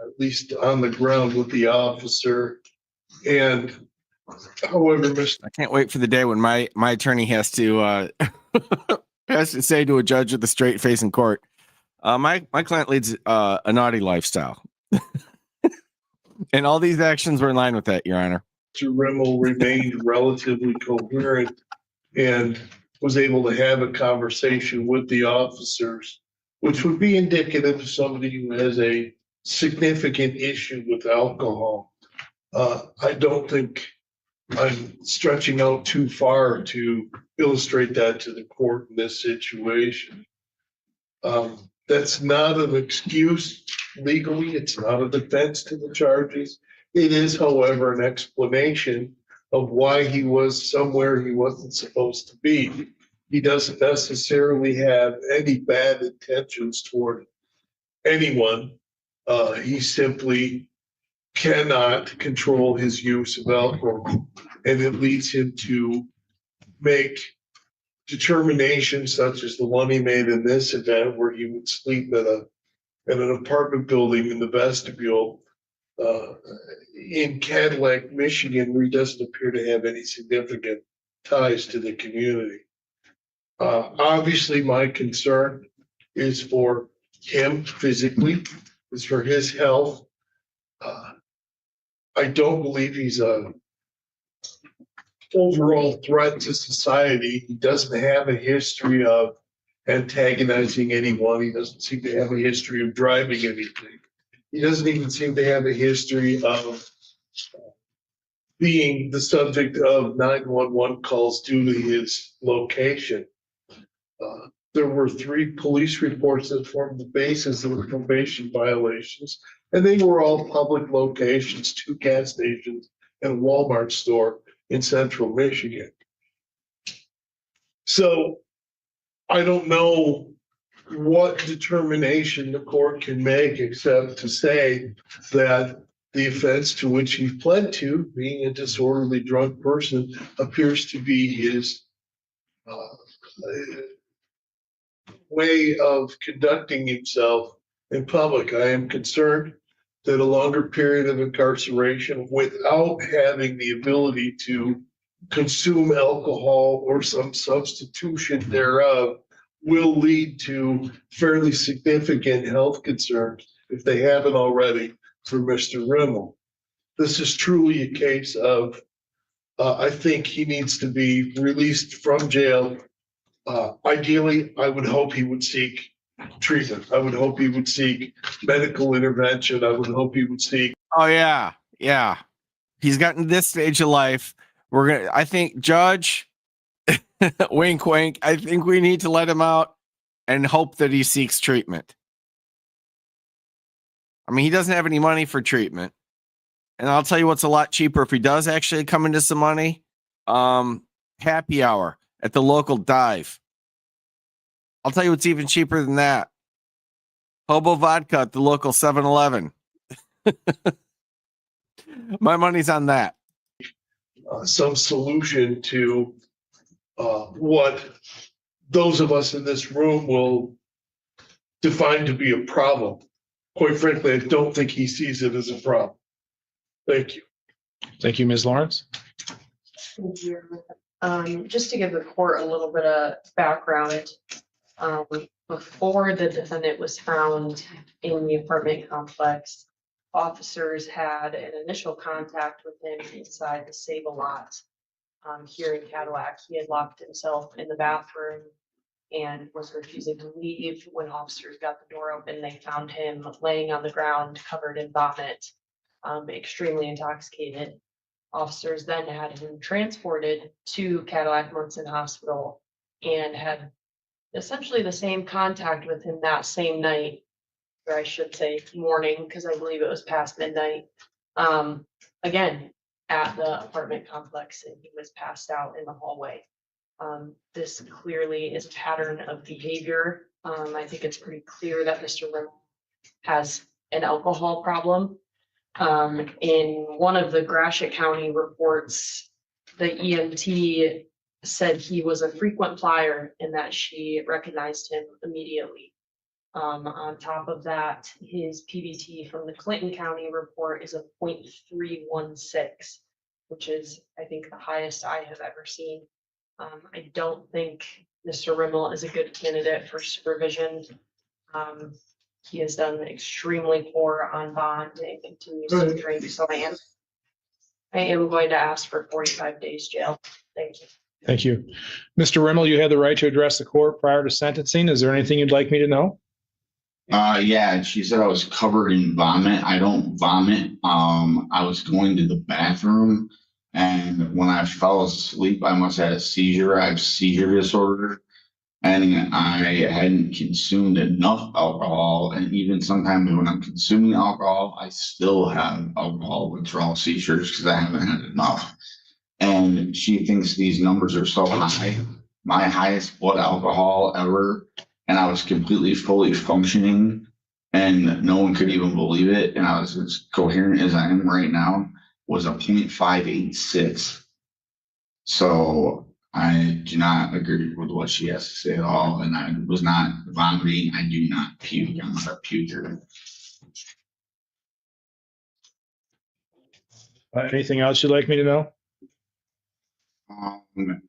at least on the ground with the officer. And however, Mr. I can't wait for the day when my attorney has to has to say to a judge with a straight face in court, my client leads a naughty lifestyle. And all these actions were in line with that, Your Honor. Remmel remained relatively coherent and was able to have a conversation with the officers, which would be indicative of somebody who has a significant issue with alcohol. I don't think I'm stretching out too far to illustrate that to the court in this situation. That's not an excuse legally. It's not a defense to the charges. It is, however, an explanation of why he was somewhere he wasn't supposed to be. He doesn't necessarily have any bad intentions toward anyone. He simply cannot control his use of alcohol, and it leads him to make determinations such as the one he made in this event, where he would sleep at an apartment building in the vestibule in Cadillac, Michigan, where he doesn't appear to have any significant ties to the community. Obviously, my concern is for him physically, is for his health. I don't believe he's a overall threat to society. He doesn't have a history of antagonizing anyone. He doesn't seem to have a history of driving anything. He doesn't even seem to have a history of being the subject of 911 calls due to his location. There were 3 police reports that formed the basis of the probation violations, and they were all public locations, 2 gas stations and a Walmart store in central Michigan. So I don't know what determination the court can make except to say that the offense to which he pled to, being a disorderly drunk person, appears to be his way of conducting himself in public. I am concerned that a longer period of incarceration without having the ability to consume alcohol or some substitution thereof will lead to fairly significant health concerns, if they haven't already, for Mr. Rimmel. This is truly a case of, I think he needs to be released from jail. Ideally, I would hope he would seek treatment. I would hope he would seek medical intervention. I would hope he would seek. Oh yeah, yeah. He's gotten to this stage of life. I think, Judge, wink, wink. I think we need to let him out and hope that he seeks treatment. I mean, he doesn't have any money for treatment. And I'll tell you what's a lot cheaper if he does actually come into some money. Happy hour at the local dive. I'll tell you what's even cheaper than that. Hobo vodka at the local 7-Eleven. My money's on that. Some solution to what those of us in this room will define to be a problem. Quite frankly, I don't think he sees it as a problem. Thank you. Thank you, Ms. Lawrence. Thank you. Just to give the court a little bit of background, before the defendant was found in the apartment complex, officers had an initial contact with him inside the Save-A-Lot here in Cadillac. He had locked himself in the bathroom and was refusing to leave. When officers got the door open, they found him laying on the ground covered in vomit, extremely intoxicated. Officers then had him transported to Cadillac Munson Hospital and had essentially the same contact with him that same night, or I should say morning, because I believe it was past midnight. Again, at the apartment complex, and he was passed out in the hallway. This clearly is a pattern of behavior. I think it's pretty clear that Mr. Rimmel has an alcohol problem. In one of the Gratiot County reports, the EMT said he was a frequent flyer and that she recognized him immediately. On top of that, his PBT from the Clinton County report is a 0.316, which is, I think, the highest I have ever seen. I don't think Mr. Rimmel is a good candidate for supervision. He has done extremely poor on bond and continues to drink, so I am going to ask for 45 days jail. Thank you. Thank you. Mr. Rimmel, you had the right to address the court prior to sentencing. Is there anything you'd like me to know? Yeah, she said I was covered in vomit. I don't vomit. I was going to the bathroom, and when I fell asleep, I must have had a seizure. I have seizure disorder, and I hadn't consumed enough alcohol. And even sometimes when I'm consuming alcohol, I still have alcohol withdrawal seizures because I haven't had enough. And she thinks these numbers are so high. My highest blood alcohol ever, and I was completely fully functioning, and no one could even believe it. And I was as coherent as I am right now, was a 0.586. So I do not agree with what she has to say at all. And I was not vomiting. I do not puke. I'm not a puker. Anything else you'd like me to know?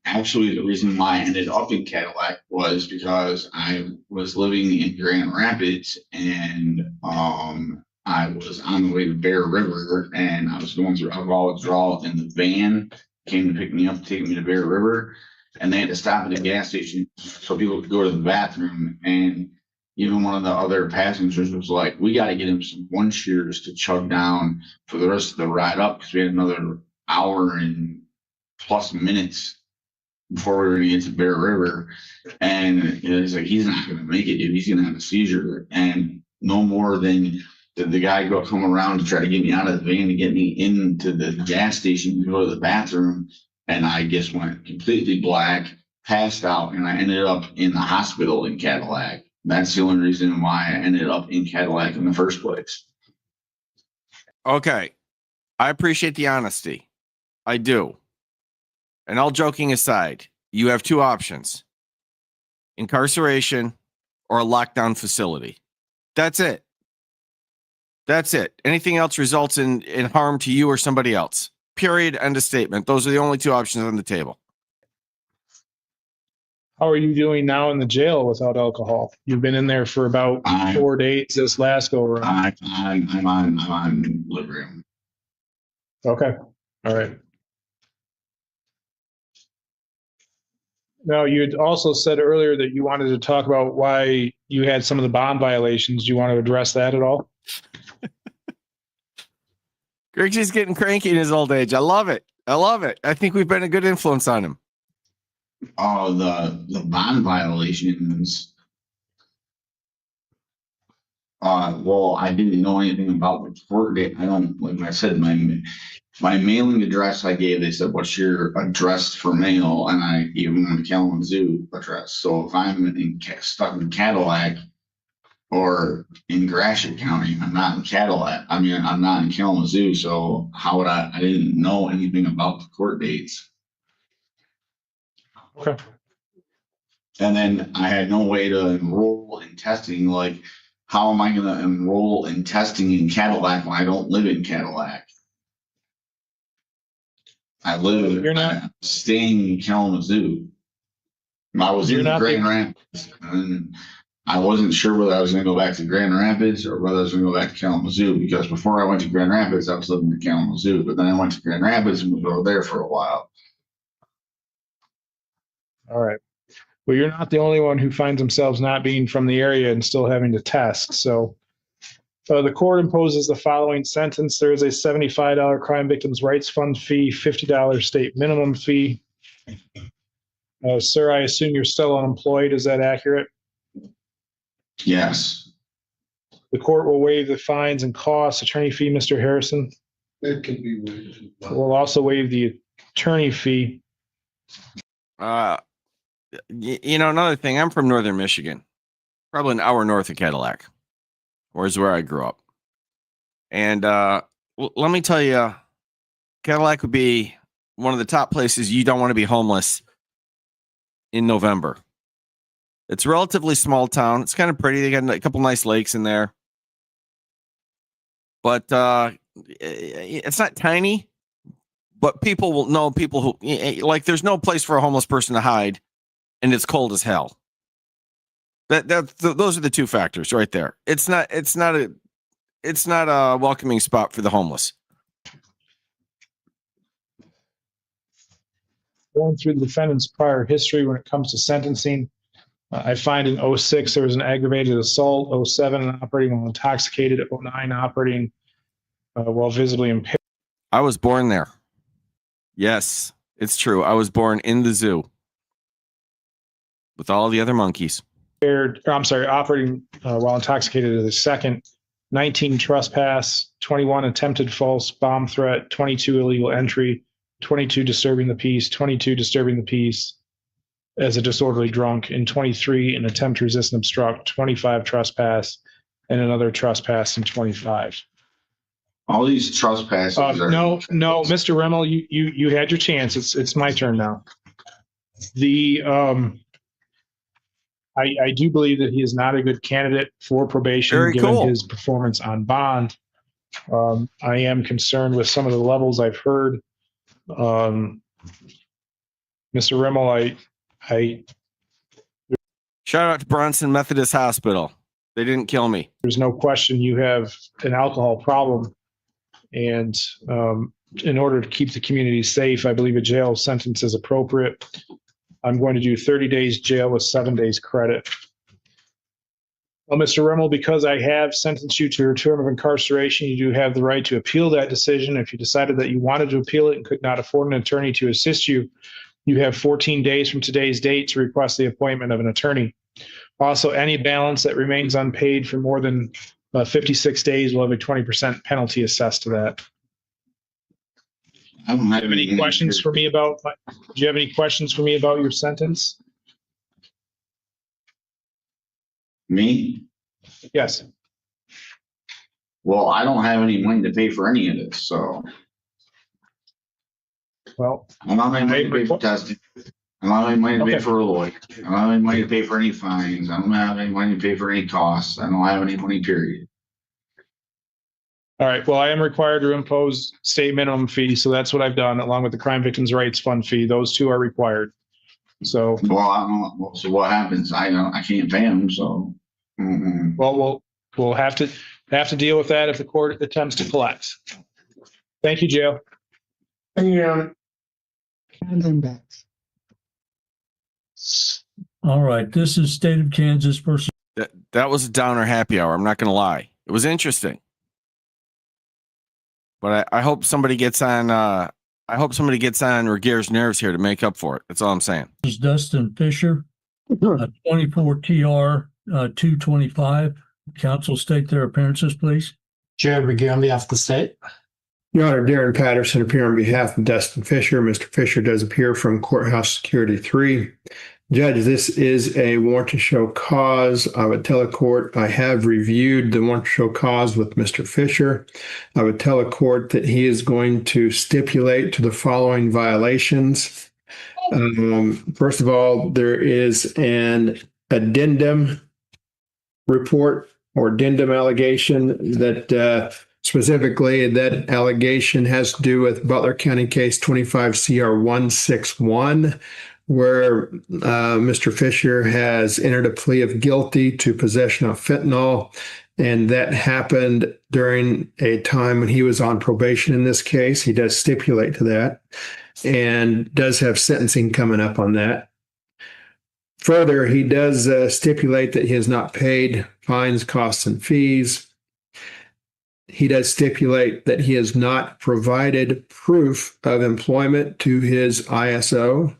Actually, the reason why I ended up in Cadillac was because I was living in Grand Rapids, and I was on the way to Bear River, and I was going through alcohol withdrawal, and the van came to pick me up, take me to Bear River, and they had to stop at the gas station so people could go to the bathroom. And even one of the other passengers was like, "We got to get him some one shears to chug down for the rest of the ride up," because we had another hour and plus minutes before we were going to get to Bear River. And it's like, he's not going to make it, dude. He's going to have a seizure. And no more than did the guy come around to try to get me out of the van to get me into the gas station to go to the bathroom. And I just went completely black, passed out, and I ended up in the hospital in Cadillac. That's the only reason why I ended up in Cadillac in the first place. Okay. I appreciate the honesty. I do. And all joking aside, you have two options: incarceration or a lockdown facility. That's it. That's it. Anything else results in harm to you or somebody else. Period. End of statement. Those are the only two options on the table. How are you doing now in the jail without alcohol? You've been in there for about 4 days this last go around. I'm on Librium. Okay. All right. Now, you had also said earlier that you wanted to talk about why you had some of the bond violations. Do you want to address that at all? Greg's getting cranky in his old age. I love it. I love it. I think we've been a good influence on him. Oh, the bond violations. Well, I didn't know anything about the court date. I don't, like I said, my mailing address I gave, they said, what's your address for mail? And I gave them the Kalamazoo address. So if I'm stuck in Cadillac or in Gratiot County, I'm not in Cadillac. I mean, I'm not in Kalamazoo. So how would I didn't know anything about the court dates. Okay. And then I had no way to enroll in testing. Like, how am I going to enroll in testing in Cadillac when I don't live in Cadillac? I live. You're not staying in Kalamazoo. I was in Grand Rapids, and I wasn't sure whether I was going to go back to Grand Rapids or whether I was going to go back to Kalamazoo, because before I went to Grand Rapids, I was living in Kalamazoo, but then I went to Grand Rapids and was over there for a while. All right. Well, you're not the only one who finds themselves not being from the area and still having to test. So the court imposes the following sentence. There is a $75 Crime Victims' Rights Fund fee, $50 state minimum fee. Sir, I assume you're still unemployed. Is that accurate? Yes. The court will waive the fines and costs. Attorney fee, Mr. Harrison? It can be waived. We'll also waive the attorney fee. You know, another thing, I'm from Northern Michigan, probably an hour north of Cadillac, where's where I grew up. And let me tell you, Cadillac would be one of the top places you don't want to be homeless in November. It's a relatively small town. It's kind of pretty. They got a couple nice lakes in there. But it's not tiny, but people will know people who, like, there's no place for a homeless person to hide. And it's cold as hell. Those are the two factors right there. It's not a welcoming spot for the homeless. Going through the defendant's prior history when it comes to sentencing, I find in 06 there was an aggravated assault, 07 operating while intoxicated, 09 operating while visibly impaired. I was born there. Yes, it's true. I was born in the zoo with all the other monkeys. Operating while intoxicated is the second. 19 trespass, 21 attempted false bomb threat, 22 illegal entry, 22 disturbing the peace, 22 disturbing the peace as a disorderly drunk, and 23 an attempt to resist and obstruct, 25 trespass, and another trespass in 25. All these trespasses are... No, Mr. Rimmel, you had your chance. It's my turn now. I do believe that he is not a good candidate for probation, given his performance on bond. I am concerned with some of the levels I've heard. Mr. Rimmel, shout out to Bronson Methodist Hospital. They didn't kill me. There's no question you have an alcohol problem. And in order to keep the community safe, I believe a jail sentence is appropriate. I'm going to do 30 days jail with 7 days credit. Well, Mr. Rimmel, because I have sentenced you to a term of incarceration, you do have the right to appeal that decision. If you decided that you wanted to appeal it and could not afford an attorney to assist you, You have 14 days from today's date to request the appointment of an attorney. Also, any balance that remains unpaid for more than 56 days will have a 20% penalty assessed to that. I don't Do you have have any questions for me about, do you have any questions for me about your sentence? Me? Yes. Well, I don't have any money to pay for any of this, so Well, I'm not having money to pay for testing. I'm not having money to pay Okay. for a lawyer. I'm not having money to pay for any fines. I don't have any money to pay for any costs. I don't have any money, period. all right. Well, I am required to impose state minimum fee, so that's what I've done, along with the Crime Victims' Rights Fund fee. Those two are required. So, Well, I don't know. Well, so what happens? I can't pay them, so. well, we'll have to deal with that if the court attempts to collect. Thank you, Joe. All right, this is State of Kansas versus. That was a downer happy hour. I'm not going to lie. It was interesting. But I hope somebody gets on. I hope somebody gets on Regere's nerves here to make up for it. That's all I'm saying. This is Dustin Fisher, 24 TR 225. Council state their appearances, please. Jared Regere on behalf of the state. Your Honor, Darren Patterson appear on behalf of Dustin Fisher. Mr. Fisher does appear from Courthouse Security 3. Judge, this is a warrant to show cause. I would tell a court I have reviewed the warrant to show cause with Mr. Fisher. I would tell a court that he is going to stipulate to the following violations. First of all, there is an addendum report or addendum allegation that specifically that allegation has to do with Butler County Case 25 CR 161, where Mr. Fisher has entered a plea of guilty to possession of fentanyl. And that happened during a time when he was on probation in this case. He does stipulate to that and does have sentencing coming up on that. Further, he does stipulate that he has not paid fines, costs, and fees. He does stipulate that he has not provided proof of employment to his ISO.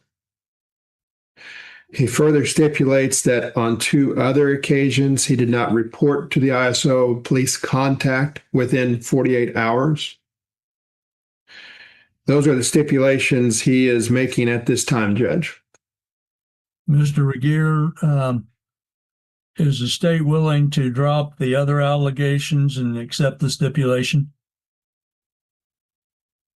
He further stipulates that on 2 other occasions, he did not report to the ISO police contact within 48 hours. Those are the stipulations he is making at this time, Judge. Mr. Regere, is the state willing to drop the other allegations and accept the stipulation?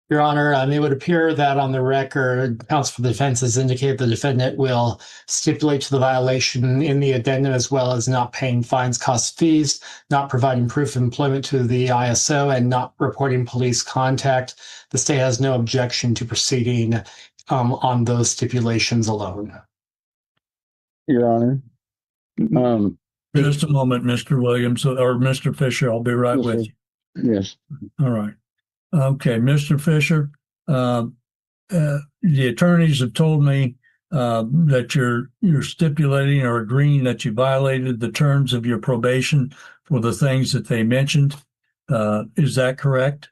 Your Honor, it would appear that on the record, counsel for the defense has indicated the defendant will stipulate to the violation in the addendum as well as not paying fines, costs, fees, not providing proof of employment to the ISO, and not reporting police contact. The state has no objection to proceeding on those stipulations alone. Your Honor. Just a moment, Mr. Williams or Mr. Fisher. I'll be right with you. Yes. All right. Okay, Mr. Fisher, the attorneys have told me that you're stipulating or agreeing that you violated the terms of your probation for the things that they mentioned. Is that correct?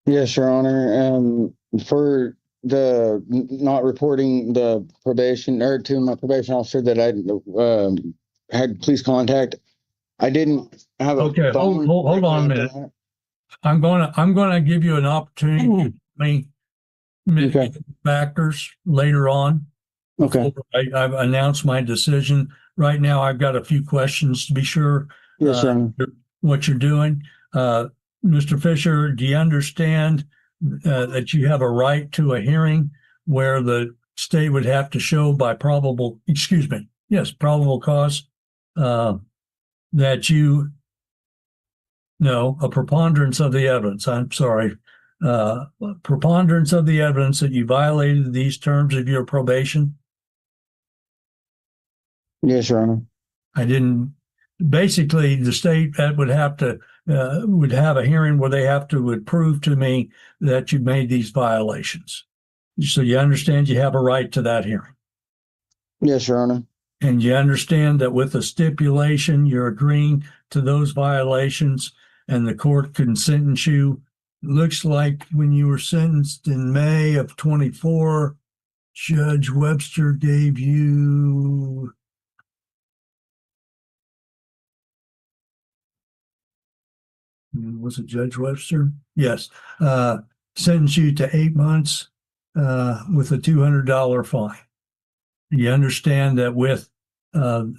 Yes, Your Honor. For the not reporting the probation or to my probation officer that I had police contact, I didn't have a okay. Hold on a minute. I'm going to give you an opportunity to make factors later on. Okay. I've announced my decision. Right now, I've got a few questions to be sure Yes, Your Honor. what you're doing. Mr. Fisher, do you understand that you have a right to a hearing where the state would have to show by probable cause that you no, a preponderance of the evidence. I'm sorry. Preponderance of the evidence that you violated these terms of your probation? Yes, Your Honor. Basically, the state that would have a hearing where they would prove to me that you made these violations. So you understand you have a right to that hearing? Yes, Your Honor. And you understand that with a stipulation, you're agreeing to those violations and the court can sentence you. Looks like when you were sentenced in May of 24, Judge Webster gave you was it Judge Webster? Yes. Sentenced you to 8 months with a $200 fine. You understand that with your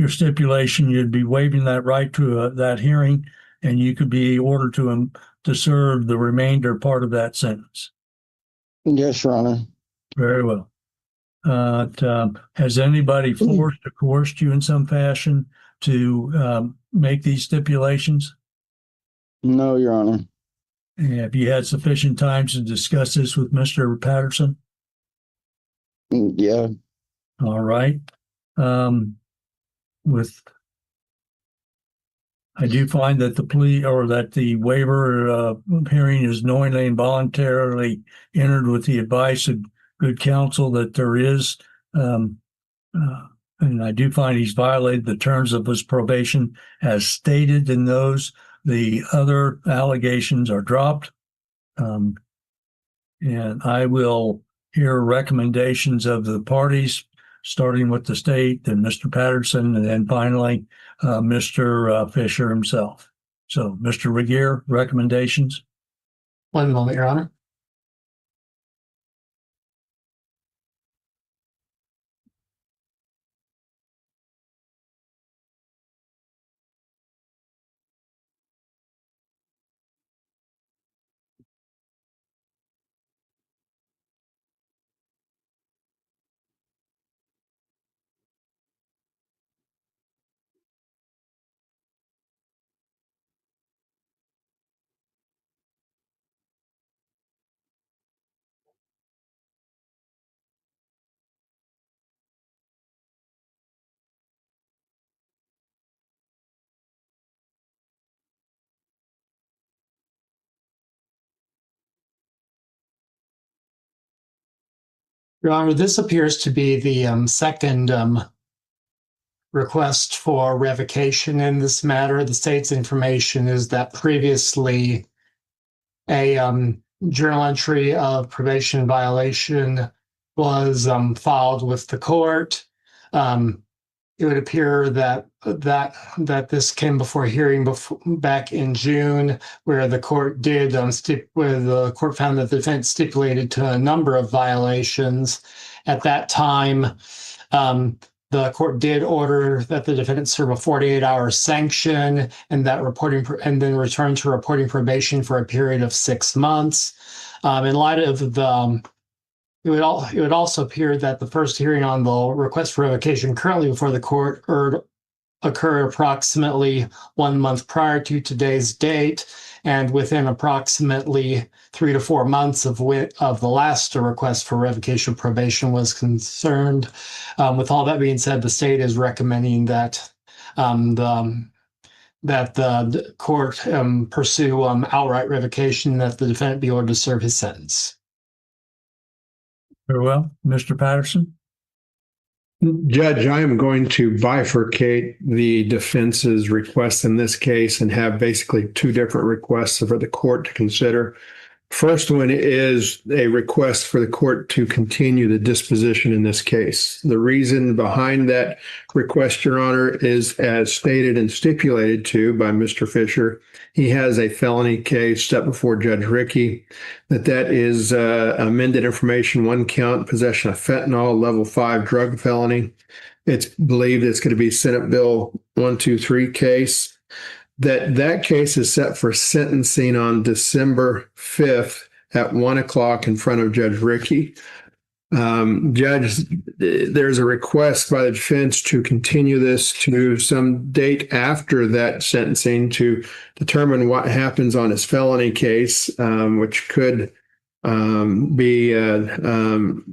stipulation, you'd be waiving that right to that hearing, and you could be ordered to serve the remainder part of that sentence. Yes, Your Honor. Very well. Has anybody forced or coerced you in some fashion to make these stipulations? No, Your Honor. And have you had sufficient time to discuss this with Mr. Patterson? Yeah. All right. I do find that the plea or that the waiver hearing is knowingly and voluntarily entered with the advice of good counsel that there is, and I do find he's violated the terms of his probation as stated in those. The other allegations are dropped. And I will hear recommendations of the parties, starting with the state, then Mr. Patterson, and then finally Mr. Fisher himself. So, Mr. Regier, recommendations? One moment, Your Honor. Your Honor, this appears to be the second request for revocation in this matter. The state's information is that previously a journal entry of probation violation was filed with the court. It would appear that this came before a hearing back in June, where the court did where the court found that the defense stipulated to a number of violations. At that time, the court did order that the defendant serve a 48-hour sanction and then return to reporting probation for a period of 6 months. In light of it would also appear that the first hearing on the request for revocation currently before the court occurred approximately 1 month prior to today's date, and within approximately 3 to 4 months of the last request for revocation of probation was concerned. With all that being said, the state is recommending that the court pursue outright revocation, that the defendant be ordered to serve his sentence. Very well. Mr. Patterson? Judge, I am going to bifurcate the defense's request in this case and have basically two different requests for the court to consider. First one is a request for the court to continue the disposition in this case. The reason behind that request, Your Honor, is as stated and stipulated to by Mr. Fisher. He has a felony case set before Judge Rickey. That is amended information, 1 count, possession of fentanyl, level 5 drug felony. It's believed it's going to be Senate Bill 123 case. That case is set for sentencing on December 5th at 1 o'clock in front of Judge Rickey. Judge, there's a request by the defense to continue this to some date after that sentencing to determine what happens on his felony case, which could be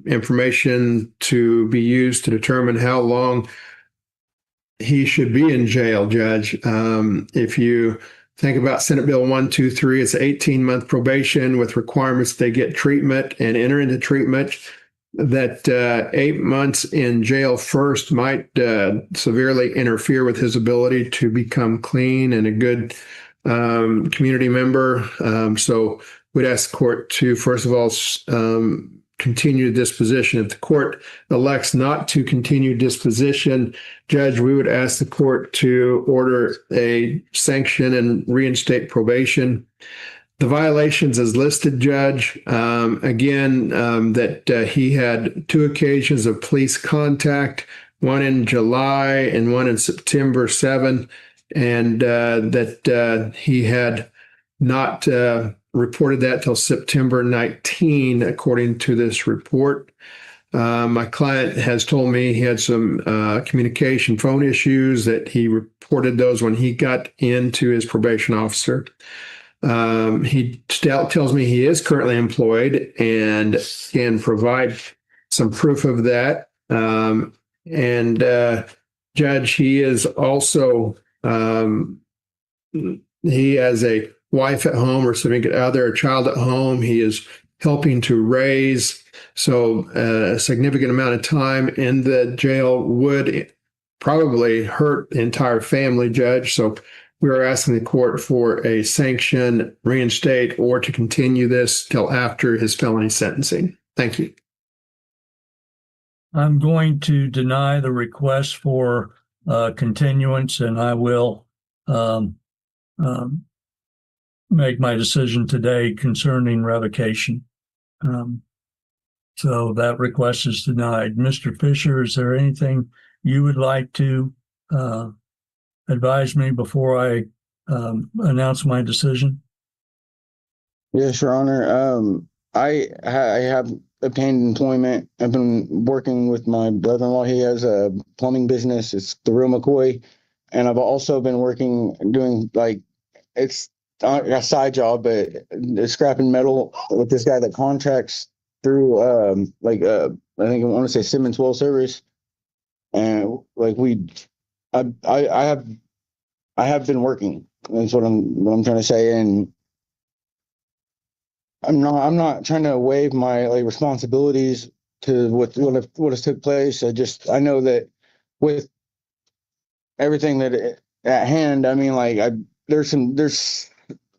information to be used to determine how long he should be in jail, Judge. If you think about Senate Bill 123, it's 18-month probation with requirements they get treatment and enter into treatment. That 8 months in jail first might severely interfere with his ability to become clean and a good community member. So we'd ask the court to, first of all, continue disposition. If the court elects not to continue disposition, Judge, we would ask the court to order a sanction and reinstate probation. The violations as listed, Judge, that he had 2 occasions of police contact, one in July and one in September 7, and that he had not reported that till September 19, according to this report. My client has told me he had some communication phone issues, that he reported those when he got into his probation officer. He tells me he is currently employed and can provide some proof of that. Judge, he is also, he has a wife at home or significant other, a child at home. He is helping to raise. So a significant amount of time in the jail would probably hurt the entire family, Judge. So we are asking the court for a sanction, reinstate, or to continue this till after his felony sentencing. Thank you. I'm going to deny the request for continuance, and I will make my decision today concerning revocation. So that request is denied. Mr. Fisher, is there anything you would like to advise me before I announce my decision? Yes, Your Honor. I have obtained employment. I've been working with my brother-in-law. He has a plumbing business. It's the Real McCoy. And I've also been doing it's a side job, but scrapping metal with this guy that contracts through, I think I want to say Simmons Well Service. And I have been working. That's what I'm trying to say. And I'm not trying to waive my responsibilities to what has took place. I know that with everything that at hand, I mean, there's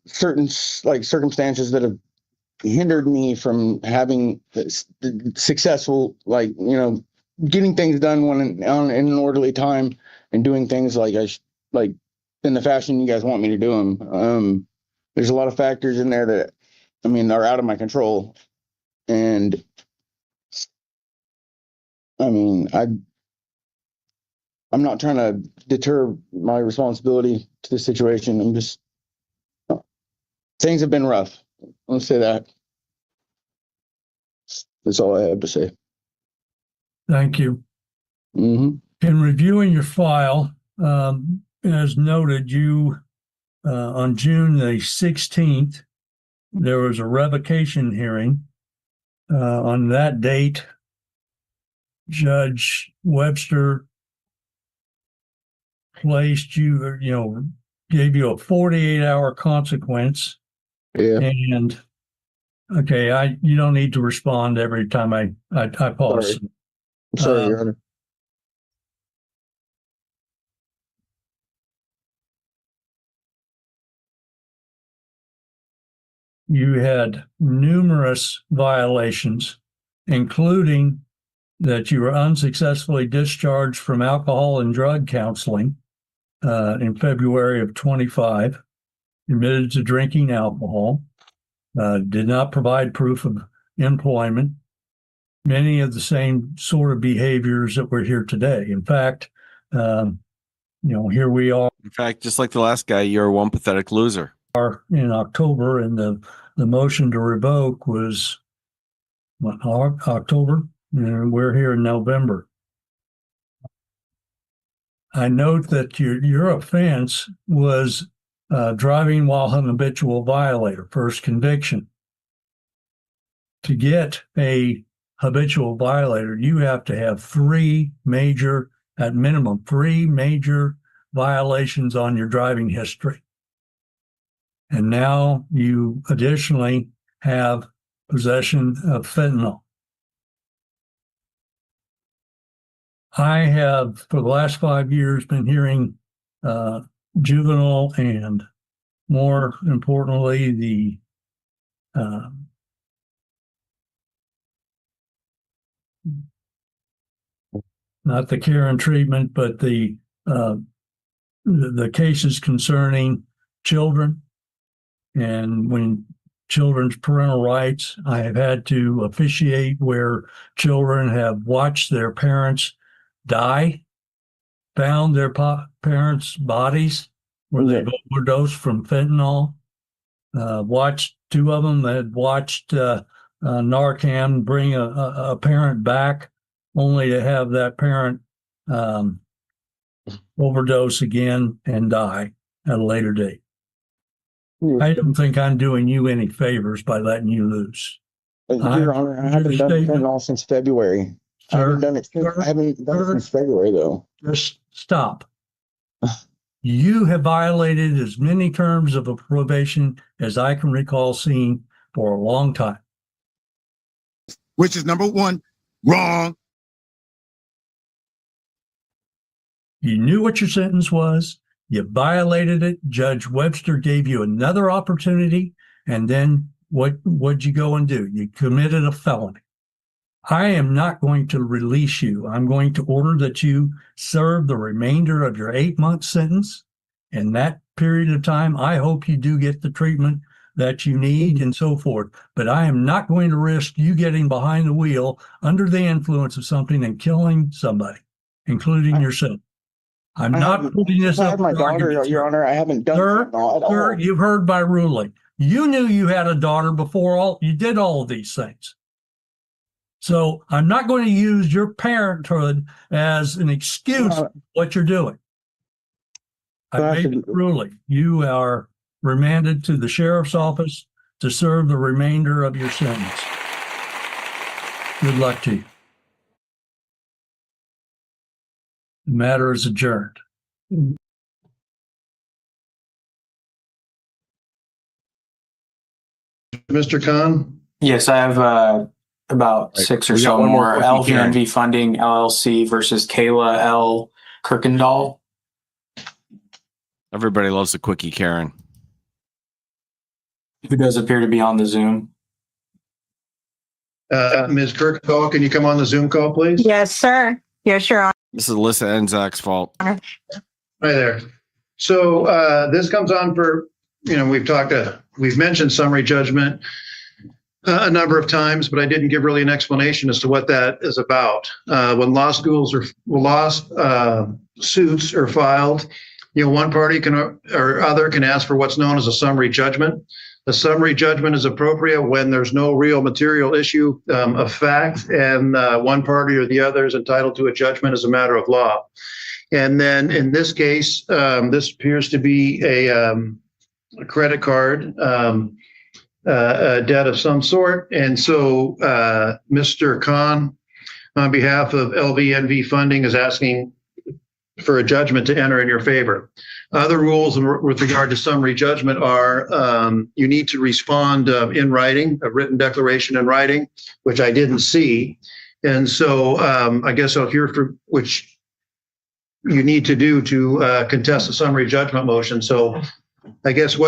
certain circumstances that have hindered me from having successful, getting things done in an orderly time and doing things in the fashion you guys want me to do them. There's a lot of factors in there that, are out of my control. And I'm not trying to deter my responsibility to the situation. Things have been rough. Let's say that. That's all I have to say. Thank you. Mm-hmm. In reviewing your file, as noted, you on June the 16th, there was a revocation hearing. On that date, Judge Webster placed you, gave you a 48-hour consequence. Yeah. And okay, you don't need to respond every time I pause. Sorry, Your Honor. You had numerous violations, including that you were unsuccessfully discharged from alcohol and drug counseling in February of 25, admitted to drinking alcohol, did not provide proof of employment, many of the same sort of behaviors that we're here today. In fact, here we are. In fact, just like the last guy, you're one pathetic loser. In October, and the motion to revoke was October, and we're here in November. I note that your offense was driving while an habitual violator, first conviction. To get a habitual violator, you have to have at minimum, three major violations on your driving history. And now you additionally have possession of fentanyl. I have, for the last 5 years, been hearing juvenile and, more importantly, the not the care and treatment, but the cases concerning children. And when children's parental rights, I have had to officiate where children have watched their parents die, found their parents' bodies where they've overdosed from fentanyl. Watched two of them that had watched Narcan bring a parent back, only to have that parent overdose again and die at a later date. I don't think I'm doing you any favors by letting you loose. Your Honor, I haven't done fentanyl since February. Sir, I haven't done it since February, though. Just stop. You have violated as many terms of a probation as I can recall seeing for a long time. Which is number one, wrong. You knew what your sentence was. You violated it. Judge Webster gave you another opportunity. And then what'd you go and do? You committed a felony. I am not going to release you. I'm going to order that you serve the remainder of your 8-month sentence. In that period of time, I hope you do get the treatment that you need and so forth. But I am not going to risk you getting behind the wheel under the influence of something and killing somebody, including yourself. I'm not putting this up. My daughter, Your Honor, I haven't done fentanyl at all. Sir, you've heard my ruling. You knew you had a daughter before you did all of these things. So I'm not going to use your parenthood as an excuse for what you're doing. I made the ruling. You are remanded to the sheriff's office to serve the remainder of your sentence. Good luck to you. The matter is adjourned. Mr. Khan? Yes, I have about six or so more. LVNV Funding LLC versus Kayla L. Kirkendall. Everybody loves the quickie, Karen. Who does appear to be on the Zoom. Ms. Kirkendall, can you come on the Zoom call, please? Yes, sir. Yes, Your Honor. This is Alyssa Enzak's fault. Hi there. So this comes on for, we've mentioned summary judgment a number of times, but I didn't give really an explanation as to what that is about. When suits are filed, one party or other can ask for what's known as a summary judgment. A summary judgment is appropriate when there's no real material issue of fact, and one party or the other is entitled to a judgment as a matter of law. And then in this case, this appears to be a credit card, a debt of some sort. And so Mr. Khan, on behalf of LVNV Funding, is asking for a judgment to enter in your favor. Other rules with regard to summary judgment are you need to respond in writing, a written declaration in writing, which I didn't see. And so I guess I'll hear from which you need to do to contest the summary judgment motion. So I guess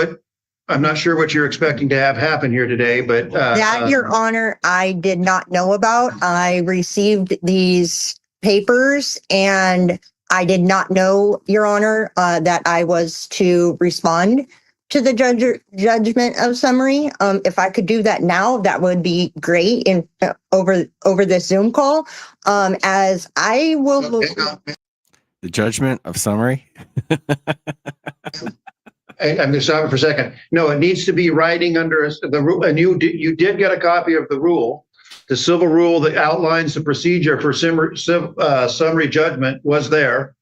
I'm not sure what you're expecting to have happen here today, but that, Your Honor, I did not know about. I received these papers and I did not know, Your Honor, that I was to respond to the judgment of summary. If I could do that now, that would be great over this Zoom call. As I will the judgment of summary. I'm going to stop it for a second. No, it needs to be writing under the rule. And you did get a copy of the rule. The civil rule that outlines the procedure for summary judgment was there.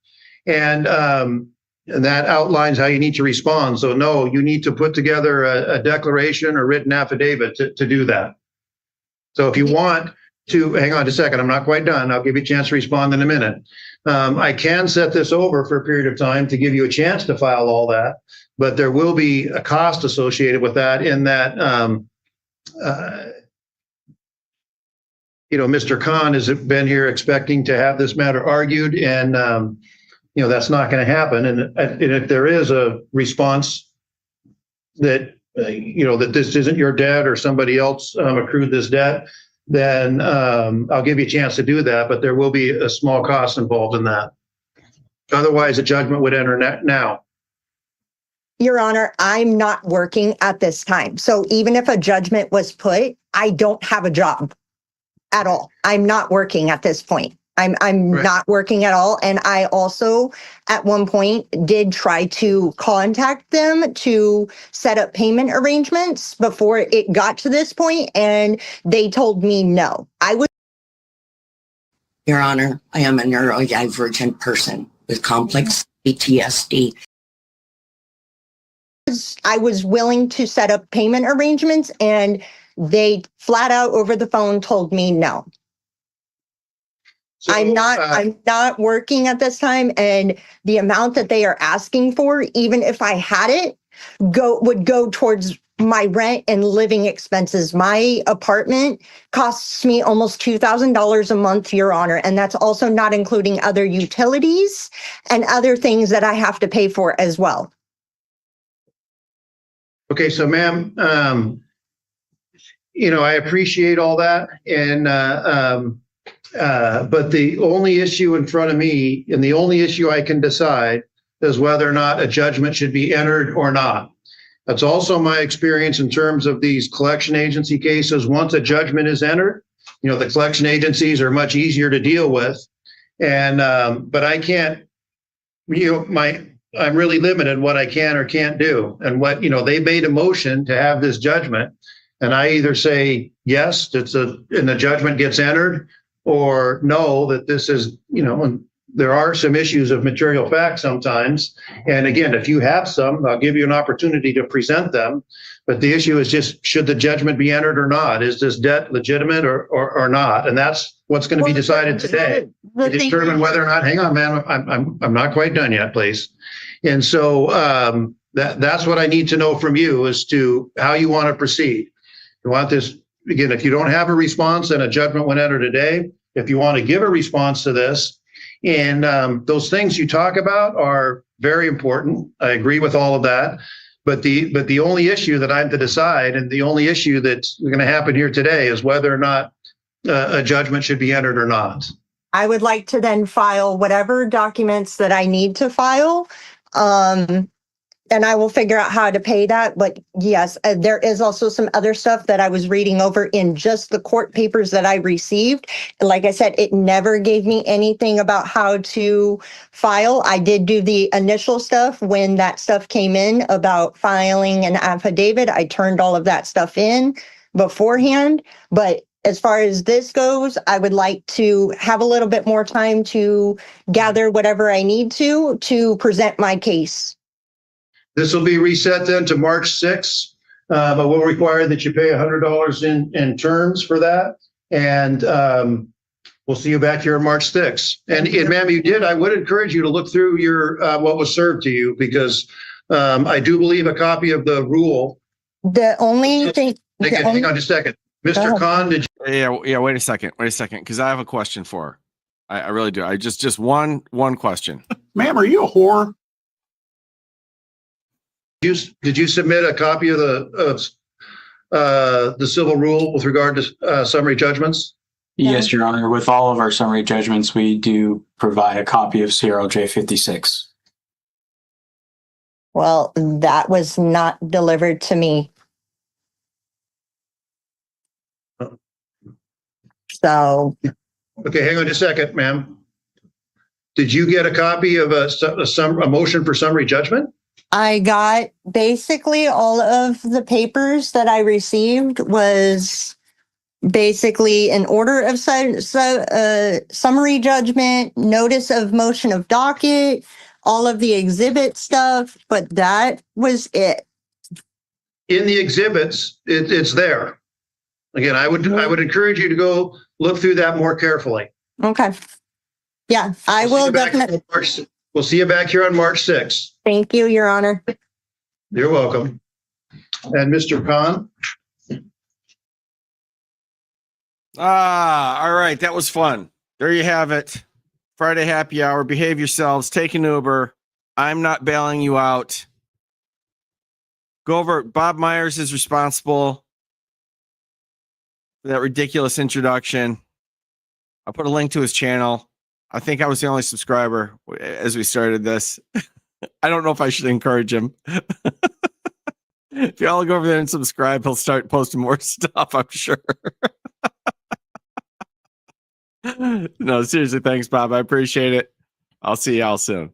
And that outlines how you need to respond. So no, you need to put together a declaration or written affidavit to do that. So if you want to, hang on just a second, I'm not quite done. I'll give you a chance to respond in a minute. I can set this over for a period of time to give you a chance to file all that, but there will be a cost associated with that in that, Mr. Khan has been here expecting to have this matter argued, and that's not going to happen. And if there is a response that that this isn't your debt or somebody else accrued this debt, then I'll give you a chance to do that, but there will be a small cost involved in that. Otherwise, a judgment would enter now. Your Honor, I'm not working at this time. So even if a judgment was put, I don't have a job at all. I'm not working at this point. I'm Right. not working at all. And I also, at one point, did try to contact them to set up payment arrangements before it got to this point, and they told me no. Your Honor, I am a neurodivergent person with complex PTSD. I was willing to set up payment arrangements, and they flat out over the phone told me no. So, I'm not working at this time, and the amount that they are asking for, even if I had it, would go towards my rent and living expenses. My apartment costs me almost $2,000 a month, Your Honor, and that's also not including other utilities and other things that I have to pay for as well. Okay, so ma'am, I appreciate all that, and but the only issue in front of me, and the only issue I can decide, is whether or not a judgment should be entered or not. That's also my experience in terms of these collection agency cases. Once a judgment is entered, the collection agencies are much easier to deal with, and but I can't. I'm really limited in what I can or can't do. And what, they made a motion to have this judgment, and I either say yes, and the judgment gets entered, or no, that this is, and there are some issues of material fact sometimes. And again, if you have some, I'll give you an opportunity to present them. But the issue is just, should the judgment be entered or not? Is this debt legitimate or not? And that's what's going to be decided today. To determine whether or not, hang on, man, I'm not quite done yet, please. And so that's what I need to know from you as to how you want to proceed. You want this, again, if you don't have a response, then a judgment would enter today. If you want to give a response to this, and those things you talk about are very important. I agree with all of that. But the only issue that I'm to decide, and the only issue that's going to happen here today, is whether or not a judgment should be entered or not. I would like to then file whatever documents that I need to file. And I will figure out how to pay that. But yes, there is also some other stuff that I was reading over in just the court papers that I received. And like I said, it never gave me anything about how to file. I did do the initial stuff when that stuff came in about filing an affidavit. I turned all of that stuff in beforehand. But as far as this goes, I would like to have a little bit more time to gather whatever I need to present my case. This will be reset then to March 6th, but we'll require that you pay $100 in terms for that. And we'll see you back here on March 6th. And ma'am, I would encourage you to look through your what was served to you, because I do believe a copy of the rule. The only thing. Hang on just a second. Mr. Khan, did you? Yeah, wait a second, because I have a question for her. I really do. I just one question. Ma'am, are you a whore? Did you submit a copy of the civil rule with regard to summary judgments? Yes, Your Honor. With all of our summary judgments, we do provide a copy of CRLJ 56. Well, that was not delivered to me. So. Okay, hang on just a second, ma'am. Did you get a copy of a motion for summary judgment? I got basically all of the papers that I received was basically an order of summary judgment, notice of motion of docket, all of the exhibit stuff, but that was it. In the exhibits, it's there. Again, I would encourage you to go look through that more carefully. Okay. Yeah, I will definitely. We'll see you back here on March 6th. Thank you, Your Honor. You're welcome. And Mr. Khan? All right. That was fun. There you have it. Friday happy hour. Behave yourselves. Take an Uber. I'm not bailing you out. Go over. Bob Myers is responsible. for that ridiculous introduction. I put a link to his channel. I think I was the only subscriber as we started this. I don't know if I should encourage him. If y'all go over there and subscribe, he'll start posting more stuff, I'm sure. No, seriously, thanks, Bob. I appreciate it. I'll see y'all soon.